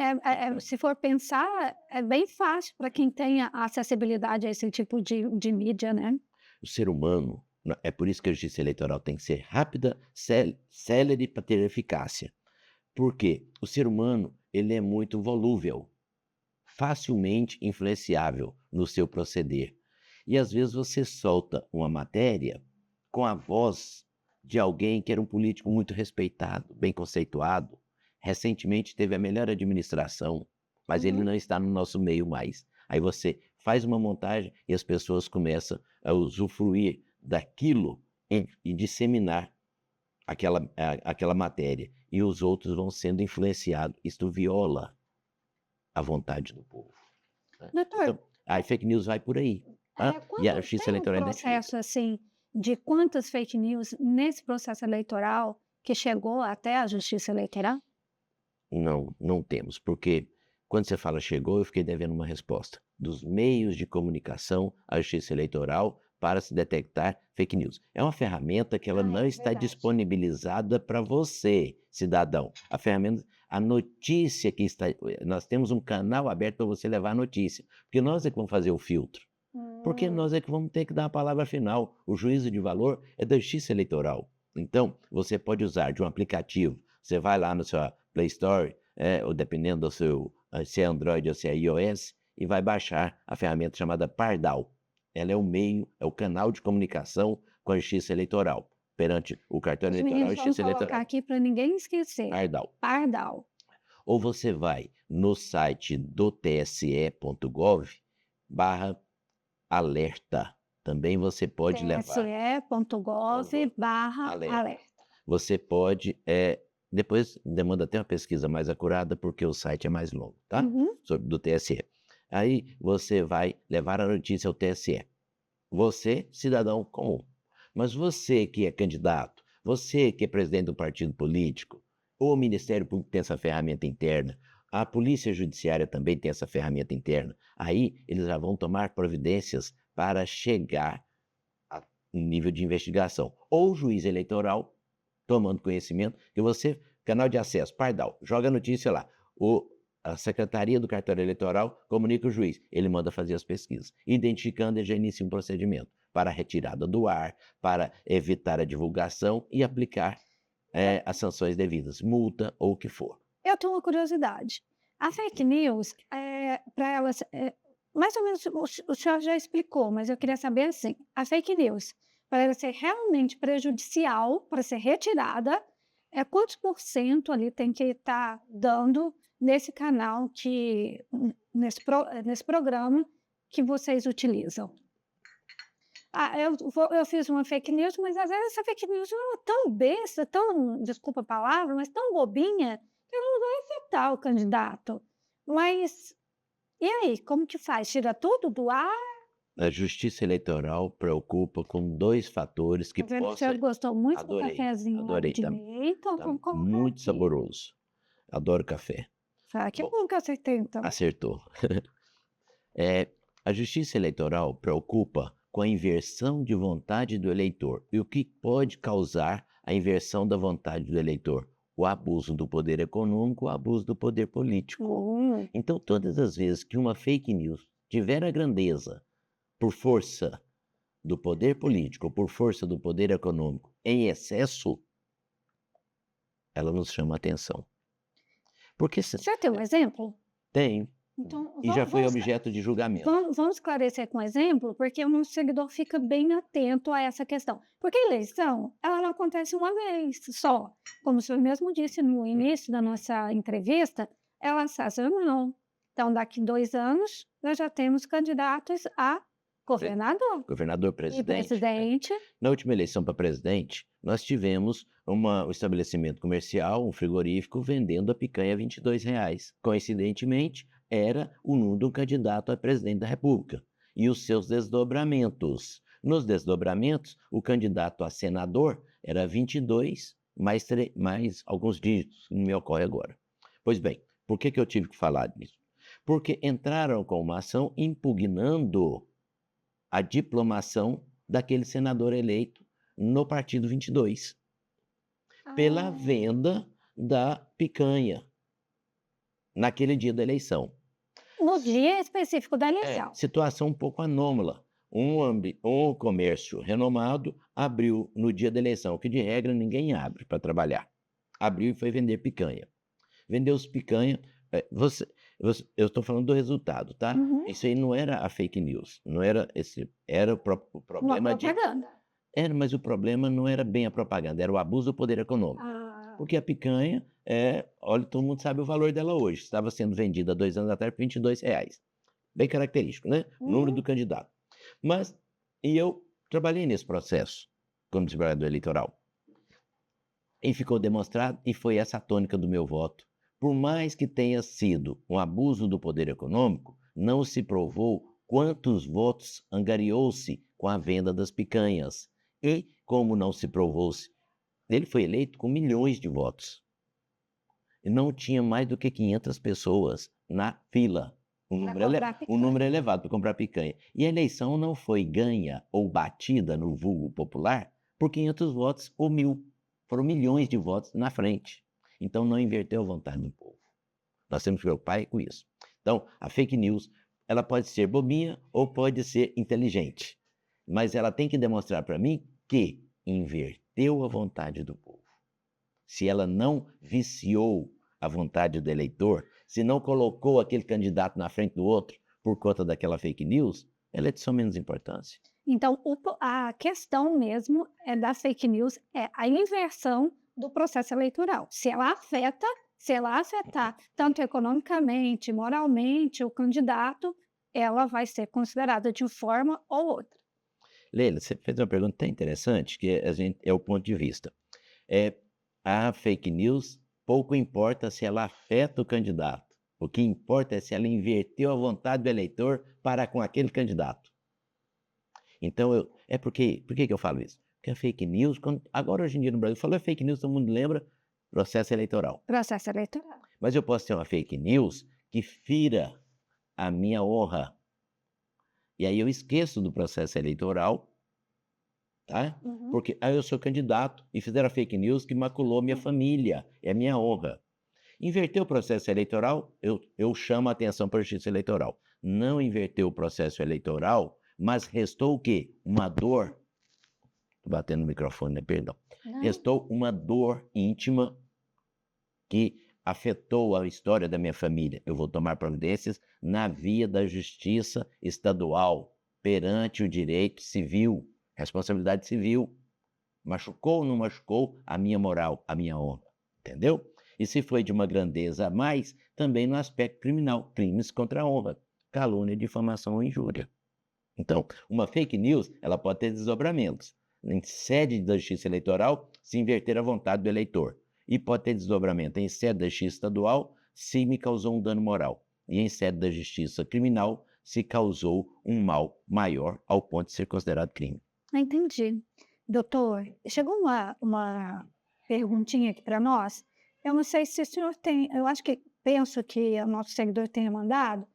Se for pensar, é bem fácil para quem tem a acessibilidade a esse tipo de mídia, né. o ser humano, é por isso que a justiça eleitoral tem que ser rápida, célere para ter eficácia. Por quê? O ser humano, ele é muito volúvel, facilmente influenciável no seu proceder. E às vezes você solta uma matéria com a voz de alguém que era um político muito respeitado, bem conceituado. Recentemente teve a melhor administração, mas ele Uhum. não está no nosso meio mais. Aí você faz uma montagem e as pessoas começam a usufruir daquilo e disseminar aquela matéria. E os outros vão sendo influenciados. Isto viola a vontade do povo, né. Doutor, Então, a fake news vai por aí, e a quando justiça tem um eleitoral identifica. processo, assim, de quantas fake news nesse processo eleitoral que chegou até a justiça eleitoral? Não, não temos, porque quando você fala "chegou", eu fiquei devendo uma resposta. Dos meios de comunicação à justiça eleitoral para se detectar fake news. É uma ferramenta que ela Ah, não é está verdade. disponibilizada para você, cidadão. A notícia que está nós temos um canal aberto para você levar a notícia, porque nós é que vamos fazer o filtro. Porque Hum. nós é que vamos ter que dar a palavra final. O juízo de valor é da justiça eleitoral. Então, você pode usar de um aplicativo. Você vai lá no seu Play Store, ou dependendo do seu, se é Android ou se é iOS, e vai baixar a ferramenta chamada Pardal. Ela é o meio, é o canal de comunicação com a justiça eleitoral, perante o cartório Os eleitoral e a meninos vão justiça colocar eleitoral. aqui para ninguém esquecer. Pardal. Pardal. Ou você vai no site do tse.gov/alerta. Também você pode levar congo alerta. tse.gov/alerta. Você pode, depois demanda até uma pesquisa mais acurada, porque o site é mais longo, tá? Uhum. Sobre do TSE. Aí você vai levar a notícia ao TSE. Você, cidadão comum. Mas você que é candidato, você que é presidente do partido político, o Ministério Público tem essa ferramenta interna, a Polícia Judiciária também tem essa ferramenta interna. Aí eles já vão tomar providências para chegar a um nível de investigação. Ou o juiz eleitoral, tomando conhecimento, que você, canal de acesso, Pardal, joga a notícia lá. A Secretaria do Cartório Eleitoral comunica o juiz, ele manda fazer as pesquisas. Identificando, ele já inicia um procedimento para a retirada do ar, para evitar a divulgação e aplicar as sanções devidas, multa ou o que for. Eu tenho uma curiosidade. A fake news, para elas, mais ou menos o senhor já explicou, mas eu queria saber assim, a fake news, para ela ser realmente prejudicial, para ser retirada, quantos por cento ali tem que estar dando nesse canal nesse programa que vocês utilizam? Eu fiz uma fake news, mas às vezes essa fake news é tão besta, tão, desculpa a palavra, mas tão bobinha, que ela não vai afetar o candidato. Mas e aí, como que faz? Tira tudo do ar? A Justiça Eleitoral preocupa com 2 fatores que Tô vendo que o senhor possa gostou muito do adorei, cafezinho lá adorei, de tá menta, tá vamos colocar muito aqui. saboroso. Adoro café. Ah, que Bom, bom que eu acertei então. acertou. A Justiça Eleitoral preocupa com a inversão de vontade do eleitor. E o que pode causar a inversão da vontade do eleitor? O abuso do poder econômico, o abuso do poder político. Hum. Então, todas as vezes que uma fake news tiver a grandeza por força do poder político ou por força do poder econômico em excesso, ela nos chama a atenção. Porque O senhor tem um exemplo? tem, Então e já vamos foi vamos objeto de julgamento. vamos esclarecer com exemplo, porque o nosso seguidor fica bem atento a essa questão. Porque a eleição, ela não acontece uma vez só. Como o senhor mesmo disse no início da nossa entrevista, ela é sazonal. Então, daqui 2 anos, nós já temos candidatos a governador Governador, e presidente, né? presidente. Na última eleição para presidente, nós tivemos um estabelecimento comercial, um frigorífico, vendendo a picanha a R$ 22. Coincidentemente, era o número do candidato a presidente da República e os seus desdobramentos. Nos desdobramentos, o candidato a senador era 22 mais alguns dígitos, que não me ocorre agora. Pois bem, por que eu tive que falar disso? Porque entraram com uma ação impugnando a diplomação daquele senador eleito no partido 22, pela Ah, venda da picanha. naquele dia da eleição. No dia específico da É, eleição. situação um pouco anômala. Um comércio renomado abriu no dia da eleição, que de regra ninguém abre para trabalhar. Abriu e foi vender picanha. Vendeu os picanha, eu estou falando do resultado, tá? Uhum. Isso aí não era a fake news, não era esse, era o Uma problema de, propaganda. mas o problema não era bem a propaganda, era o abuso do poder econômico. Ah, Porque a picanha olha, todo mundo sabe o valor dela hoje, estava sendo vendida há 2 anos atrás por R$ 22. Bem característico, né? O número uhum. do candidato. Mas, e eu trabalhei nesse processo como desembargador eleitoral. E ficou demonstrado, e foi essa a tônica do meu voto. Por mais que tenha sido um abuso do poder econômico, não se provou quantos votos angariou-se com a venda das picanhas. E, como não se provou-se, ele foi eleito com milhões de votos. E não tinha mais do que 500 pessoas na fila. Para comprar Um picanha. número elevado para comprar picanha. E a eleição não foi ganha ou batida no vulgo popular por 500 votos ou 1.000. Foram milhões de votos na frente. Então não inverteu a vontade do povo. Nós temos que preocupar com isso. Então, a fake news, ela pode ser bobinha ou pode ser inteligente. Mas ela tem que demonstrar para mim que inverteu a vontade do povo. Se ela não viciou a vontade do eleitor, se não colocou aquele candidato na frente do outro por conta daquela fake news, ela é de só menos importância. Então, a questão mesmo da fake news é a inversão do processo eleitoral. Se ela afetar tanto economicamente, moralmente o candidato, ela vai ser considerada de forma ou outra. Leila, você fez uma pergunta tão interessante que é o ponto de vista. A fake news, pouco importa se ela afeta o candidato. O que importa é se ela inverteu a vontade do eleitor para com aquele candidato. Então, por que eu falo isso? Porque a fake news, agora hoje em dia no Brasil, falou fake news, todo mundo lembra processo eleitoral. Processo eleitoral. Mas eu posso ter uma fake news que fira a minha honra. E aí eu esqueço do processo eleitoral, tá? Uhum. Porque eu sou candidato e fizeram a fake news que maculou minha família, é a minha honra. Inverteu o processo eleitoral, eu chamo a atenção para a justiça eleitoral. Não inverteu o processo eleitoral, mas restou o quê? Uma dor. Estou batendo no microfone, né? Perdão. Não. Restou uma dor íntima que afetou a história da minha família. Eu vou tomar providências na via da justiça estadual, perante o direito civil, responsabilidade civil. Machucou ou não machucou a minha moral, a minha honra, entendeu? E se foi de uma grandeza a mais, também no aspecto criminal, crimes contra a honra, calúnia, difamação ou injúria. Então, uma fake news, ela pode ter desdobramentos. Em sede da justiça eleitoral, se inverter a vontade do eleitor. E pode ter desdobramento em sede da justiça estadual, se me causou um dano moral. E em sede da justiça criminal, se causou um mal maior ao ponto de ser considerado crime. Entendi. Doutor, chegou uma perguntinha aqui para nós. Eu não sei se o senhor tem, penso que o nosso seguidor tenha mandado,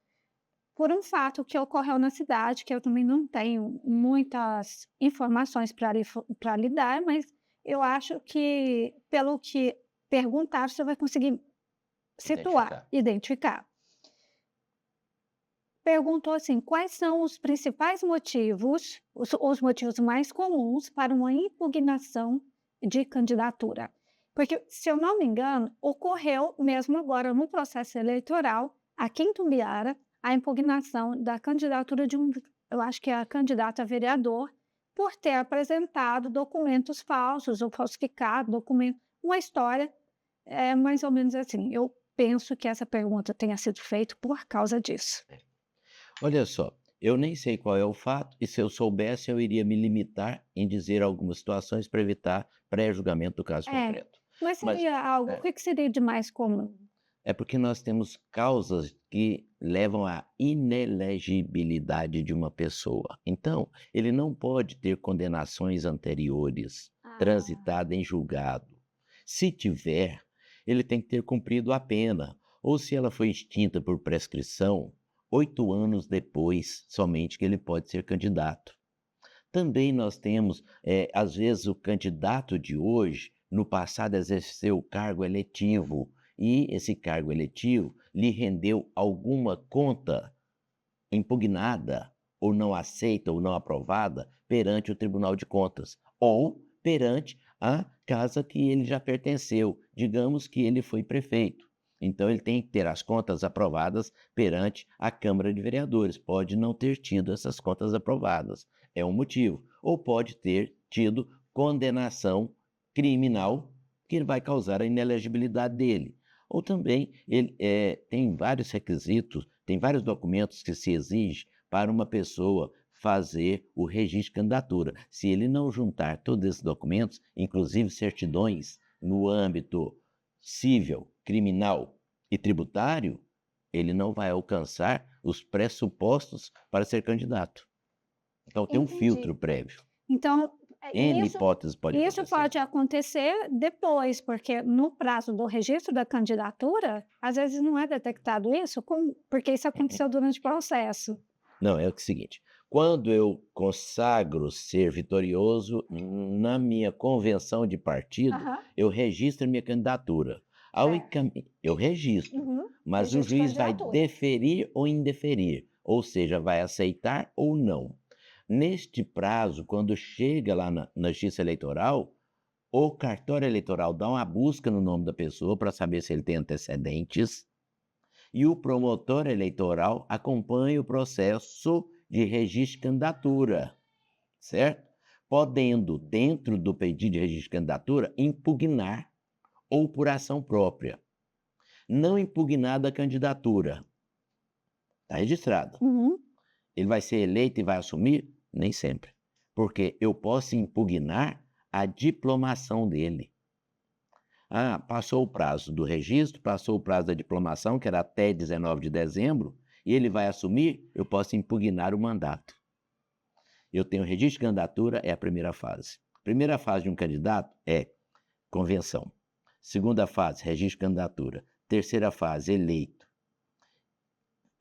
por um fato que ocorreu na cidade, que eu também não tenho muitas informações para lhe dar, mas eu acho que, pelo que perguntar, você vai conseguir situar, identificar. Perguntou assim: quais são os principais motivos, os motivos mais comuns para uma impugnação de candidatura? Porque, se eu não me engano, ocorreu mesmo agora no processo eleitoral, aqui em Tumbiara, a impugnação da candidatura de eu acho que é a candidata a vereador, por ter apresentado documentos falsos ou falsificado documento, uma história mais ou menos assim. Eu penso que essa pergunta tenha sido feita por causa disso. Olha só, eu nem sei qual é o fato, e se eu soubesse, eu iria me limitar em dizer algumas situações para evitar pré-julgamento do caso concreto. Mas Mas seria algo, o que seria de mais comum? é porque nós temos causas que levam à inelegibilidade de uma pessoa. Então, ele não pode ter condenações anteriores, transitada em julgado. Se tiver, ele tem que ter cumprido a pena, ou se ela foi extinta por prescrição, 8 anos depois somente que ele pode ser candidato. Também nós temos, às vezes, o candidato de hoje, no passado, exerceu o cargo eletivo e esse cargo eletivo lhe rendeu alguma conta impugnada, ou não aceita, ou não aprovada, perante o Tribunal de Contas, ou perante a casa que ele já pertenceu. Digamos que ele foi prefeito. Então, ele tem que ter as contas aprovadas perante a Câmara de Vereadores. Pode não ter tido essas contas aprovadas, é um motivo. Ou pode ter tido condenação criminal que vai causar a inelegibilidade dele. Ou também ele tem vários requisitos, tem vários documentos que se exige para uma pessoa fazer o registro de candidatura. Se ele não juntar todos esses documentos, inclusive certidões no âmbito civil, criminal e tributário, ele não vai alcançar os pressupostos para ser candidato. Então tem um Entendi. filtro prévio. Então, N isso hipóteses pode isso acontecer. pode acontecer depois, porque no prazo do registro da candidatura, às vezes não é detectado isso, porque isso aconteceu durante o processo. Não, é o seguinte, quando eu consagro ser vitorioso na minha convenção de partido, Aham, eu registro minha candidatura. Ao certo. eu registro, Uhum. mas o Registro de juiz vai candidatura. deferir ou indeferir, ou seja, vai aceitar ou não. Neste prazo, quando chega lá na Justiça Eleitoral, o cartório eleitoral dá uma busca no nome da pessoa para saber se ele tem antecedentes, e o promotor eleitoral acompanha o processo de registro de candidatura, certo? Podendo, dentro do pedido de registro de candidatura, impugnar ou por ação própria. Não impugnada a candidatura, está registrado. Uhum. Ele vai ser eleito e vai assumir? Nem sempre. Porque eu posso impugnar a diplomação dele. Ah, passou o prazo do registro, passou o prazo da diplomação, que era até 19 de dezembro, e ele vai assumir, eu posso impugnar o mandato. Eu tenho registro de candidatura, é a primeira fase. Primeira fase de um candidato é convenção. Segunda fase, registro de candidatura. Terceira fase, eleito.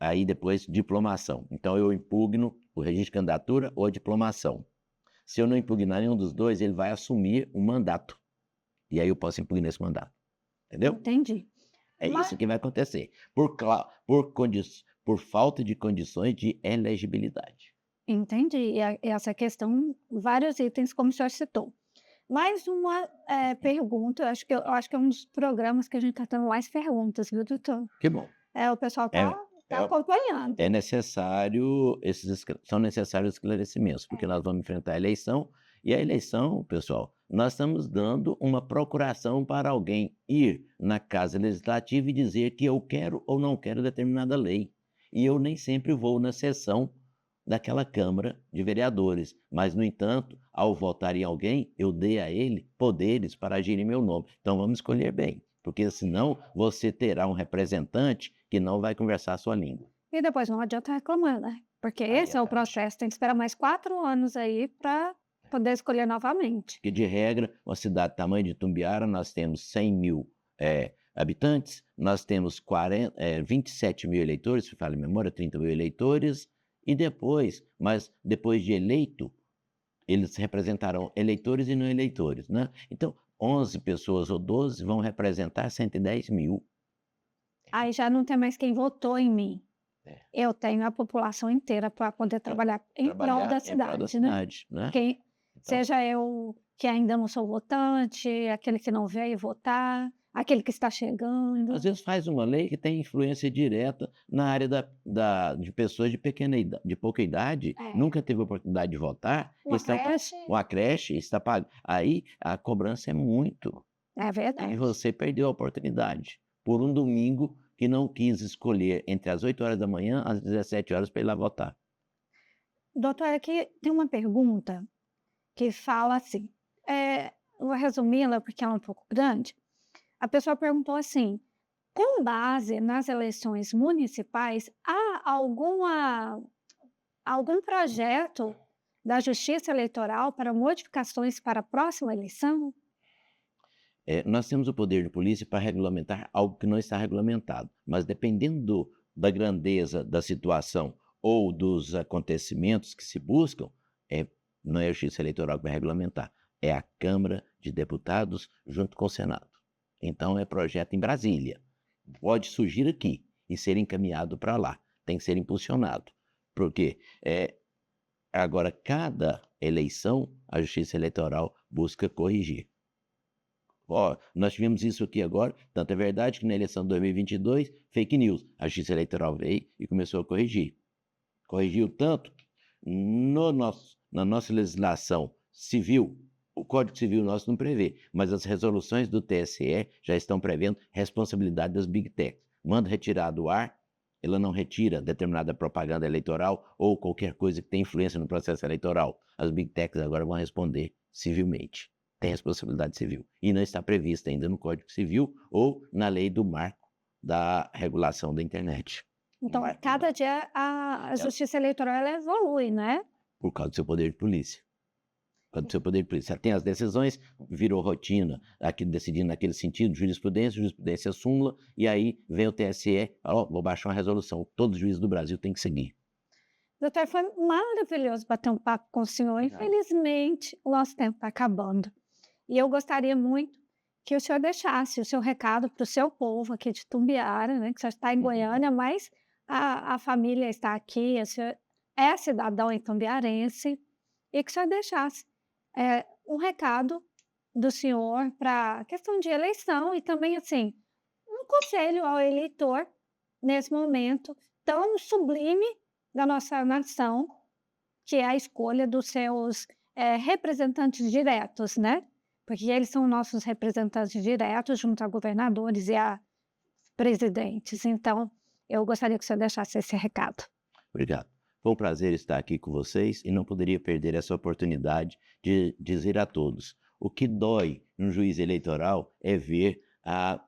Aí depois, diplomação. Então eu impugno o registro de candidatura ou a diplomação. Se eu não impugnar nenhum dos dois, ele vai assumir um mandato. E aí eu posso impugnar esse mandato. Entendeu? Entendi. É Mas- isso que vai acontecer. Por falta de condições de elegibilidade. Entendi. E essa questão, vários itens, como o senhor citou. Mais uma pergunta, eu acho que é um dos programas que a gente está tendo mais perguntas, viu, doutor? Que bom. O pessoal É, está é, acompanhando. é necessário, são necessários esclarecimentos, porque nós vamos enfrentar a eleição, e a eleição, pessoal, nós estamos dando uma procuração para alguém ir na Casa Legislativa e dizer que eu quero ou não quero determinada lei. E eu nem sempre vou na sessão daquela Câmara de Vereadores, mas, no entanto, ao votar em alguém, eu dei a ele poderes para agir em meu nome. Então vamos escolher bem, porque senão você terá um representante que não vai conversar a sua língua. E depois não adianta reclamar, né? Porque esse é o processo, tem que esperar mais 4 anos aí para poder escolher novamente. Porque, de regra, uma cidade do tamanho de Tumbiara, nós temos 100 mil habitantes, nós temos 27 mil eleitores, se fala em memória, 30 mil eleitores, e depois, mas depois de eleito, eles representarão eleitores e não eleitores, né? Então, 11 pessoas ou 12 vão representar 110 mil. Aí já não tem mais quem votou em mim. É. Eu tenho a população inteira para poder trabalhar em prol da cidade, né? né? Quem, Então, seja eu que ainda não sou votante, aquele que não veio votar, aquele que está chegando. às vezes faz uma lei que tem influência direta na área de pessoas de de pouca idade, nunca teve oportunidade de votar, uma creche está pagando. Aí a cobrança é muito. É E verdade. você perdeu a oportunidade por um domingo que não quis escolher entre as 8 horas da manhã às 17 horas para ir lá votar. Doutora, aqui tem uma pergunta que fala assim, vou resumi-la porque ela é um pouco grande. A pessoa perguntou assim, com base nas eleições municipais, há algum projeto da Justiça Eleitoral para modificações para a próxima eleição? Nós temos o poder de polícia para regulamentar algo que não está regulamentado, mas dependendo da grandeza da situação ou dos acontecimentos que se buscam, não é a Justiça Eleitoral que vai regulamentar, é a Câmara de Deputados junto com o Senado. Então é projeto em Brasília. Pode surgir aqui e ser encaminhado para lá. Tem que ser impulsionado. Porque agora, cada eleição, a Justiça Eleitoral busca corrigir. Ó, nós tivemos isso aqui agora, tanto é verdade que na eleição de 2022, fake news. A Justiça Eleitoral veio e começou a corrigir. Corrigiu tanto que na nossa legislação civil, o Código Civil nosso não prevê, mas as resoluções do TSE já estão prevendo responsabilidade das Big Techs. Manda retirar do ar, ela não retira determinada propaganda eleitoral ou qualquer coisa que tenha influência no processo eleitoral. As Big Techs agora vão responder civilmente. Tem responsabilidade civil. E não está prevista ainda no Código Civil ou na lei do marco da regulação da internet. Então, cada dia a Justiça Eleitoral ela evolui, né? Por causa do seu poder de polícia. Por causa do seu poder de polícia. Tem as decisões, virou rotina, aqui decidindo naquele sentido, jurisprudência súmula, e aí vem o TSE, vou baixar uma resolução. Todo juiz do Brasil tem que seguir. Doutor, foi maravilhoso bater um papo com o senhor. Infelizmente, o nosso tempo está acabando. E eu gostaria muito que o senhor deixasse o seu recado para o seu povo aqui de Tumbiara, né? Que o senhor está em Goiânia, mas a família está aqui, o senhor é cidadão itumbiarense, e que o senhor deixasse um recado do senhor para a questão de eleição e também, assim, um conselho ao eleitor nesse momento tão sublime da nossa nação, que é a escolha dos seus representantes diretos, né? Porque eles são nossos representantes diretos junto a governadores e a presidentes. Então, eu gostaria que o senhor deixasse esse recado. Obrigado. Foi um prazer estar aqui com vocês e não poderia perder essa oportunidade de dizer a todos: o que dói no juiz eleitoral é ver a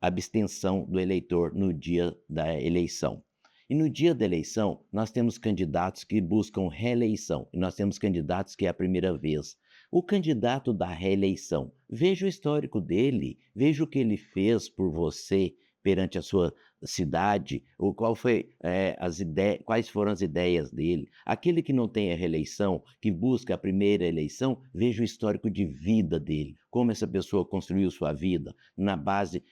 abstenção do eleitor no dia da eleição. E no dia da eleição, nós temos candidatos que buscam reeleição e nós temos candidatos que é a primeira vez. O candidato da reeleição, veja o histórico dele, veja o que ele fez por você perante a sua cidade, quais foram as ideias dele. Aquele que não tem a reeleição, que busca a primeira eleição, veja o histórico de vida dele, como essa pessoa construiu sua vida na base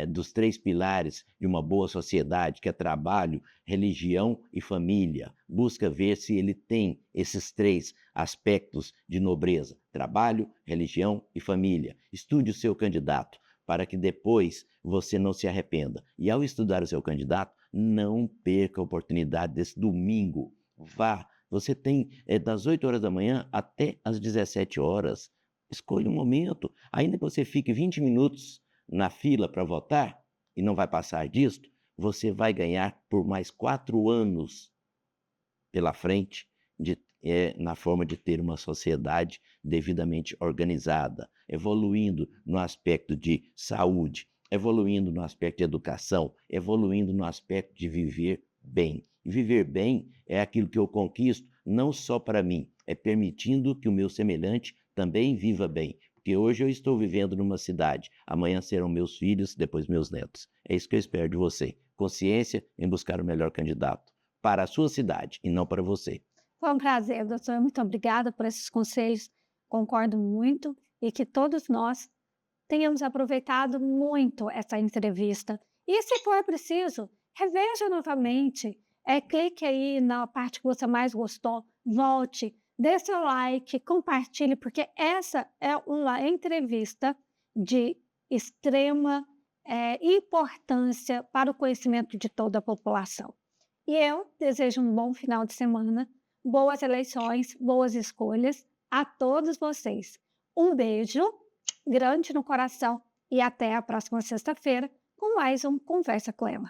dos 3 pilares de uma boa sociedade, que é trabalho, religião e família. Busca ver se ele tem esses 3 aspectos de nobreza: trabalho, religião e família. Estude o seu candidato, para que depois você não se arrependa. E ao estudar o seu candidato, não perca a oportunidade desse domingo. Vá, você tem das 8 horas da manhã até as 17 horas. Escolha um momento, ainda que você fique 20 minutos na fila para votar, e não vai passar disto, você vai ganhar por mais 4 anos pela frente, na forma de ter uma sociedade devidamente organizada, evoluindo no aspecto de saúde, evoluindo no aspecto de educação, evoluindo no aspecto de viver bem. E viver bem é aquilo que eu conquisto não só para mim, é permitindo que o meu semelhante também viva bem. Porque hoje eu estou vivendo numa cidade, amanhã serão meus filhos, depois meus netos. É isso que eu espero de você. Consciência em buscar o melhor candidato para a sua cidade e não para você. Foi um prazer, doutor. Muito obrigada por esses conselhos. Concordo muito e que todos nós tenhamos aproveitado muito essa entrevista. E se for preciso, reveja novamente. Clique aí na parte que você mais gostou, volte, dê seu like, compartilhe, porque essa é uma entrevista de extrema importância para o conhecimento de toda a população. E eu desejo um bom final de semana, boas eleições, boas escolhas a todos vocês. Um beijo grande no coração e até a próxima sexta-feira com mais um Conversa com Ela.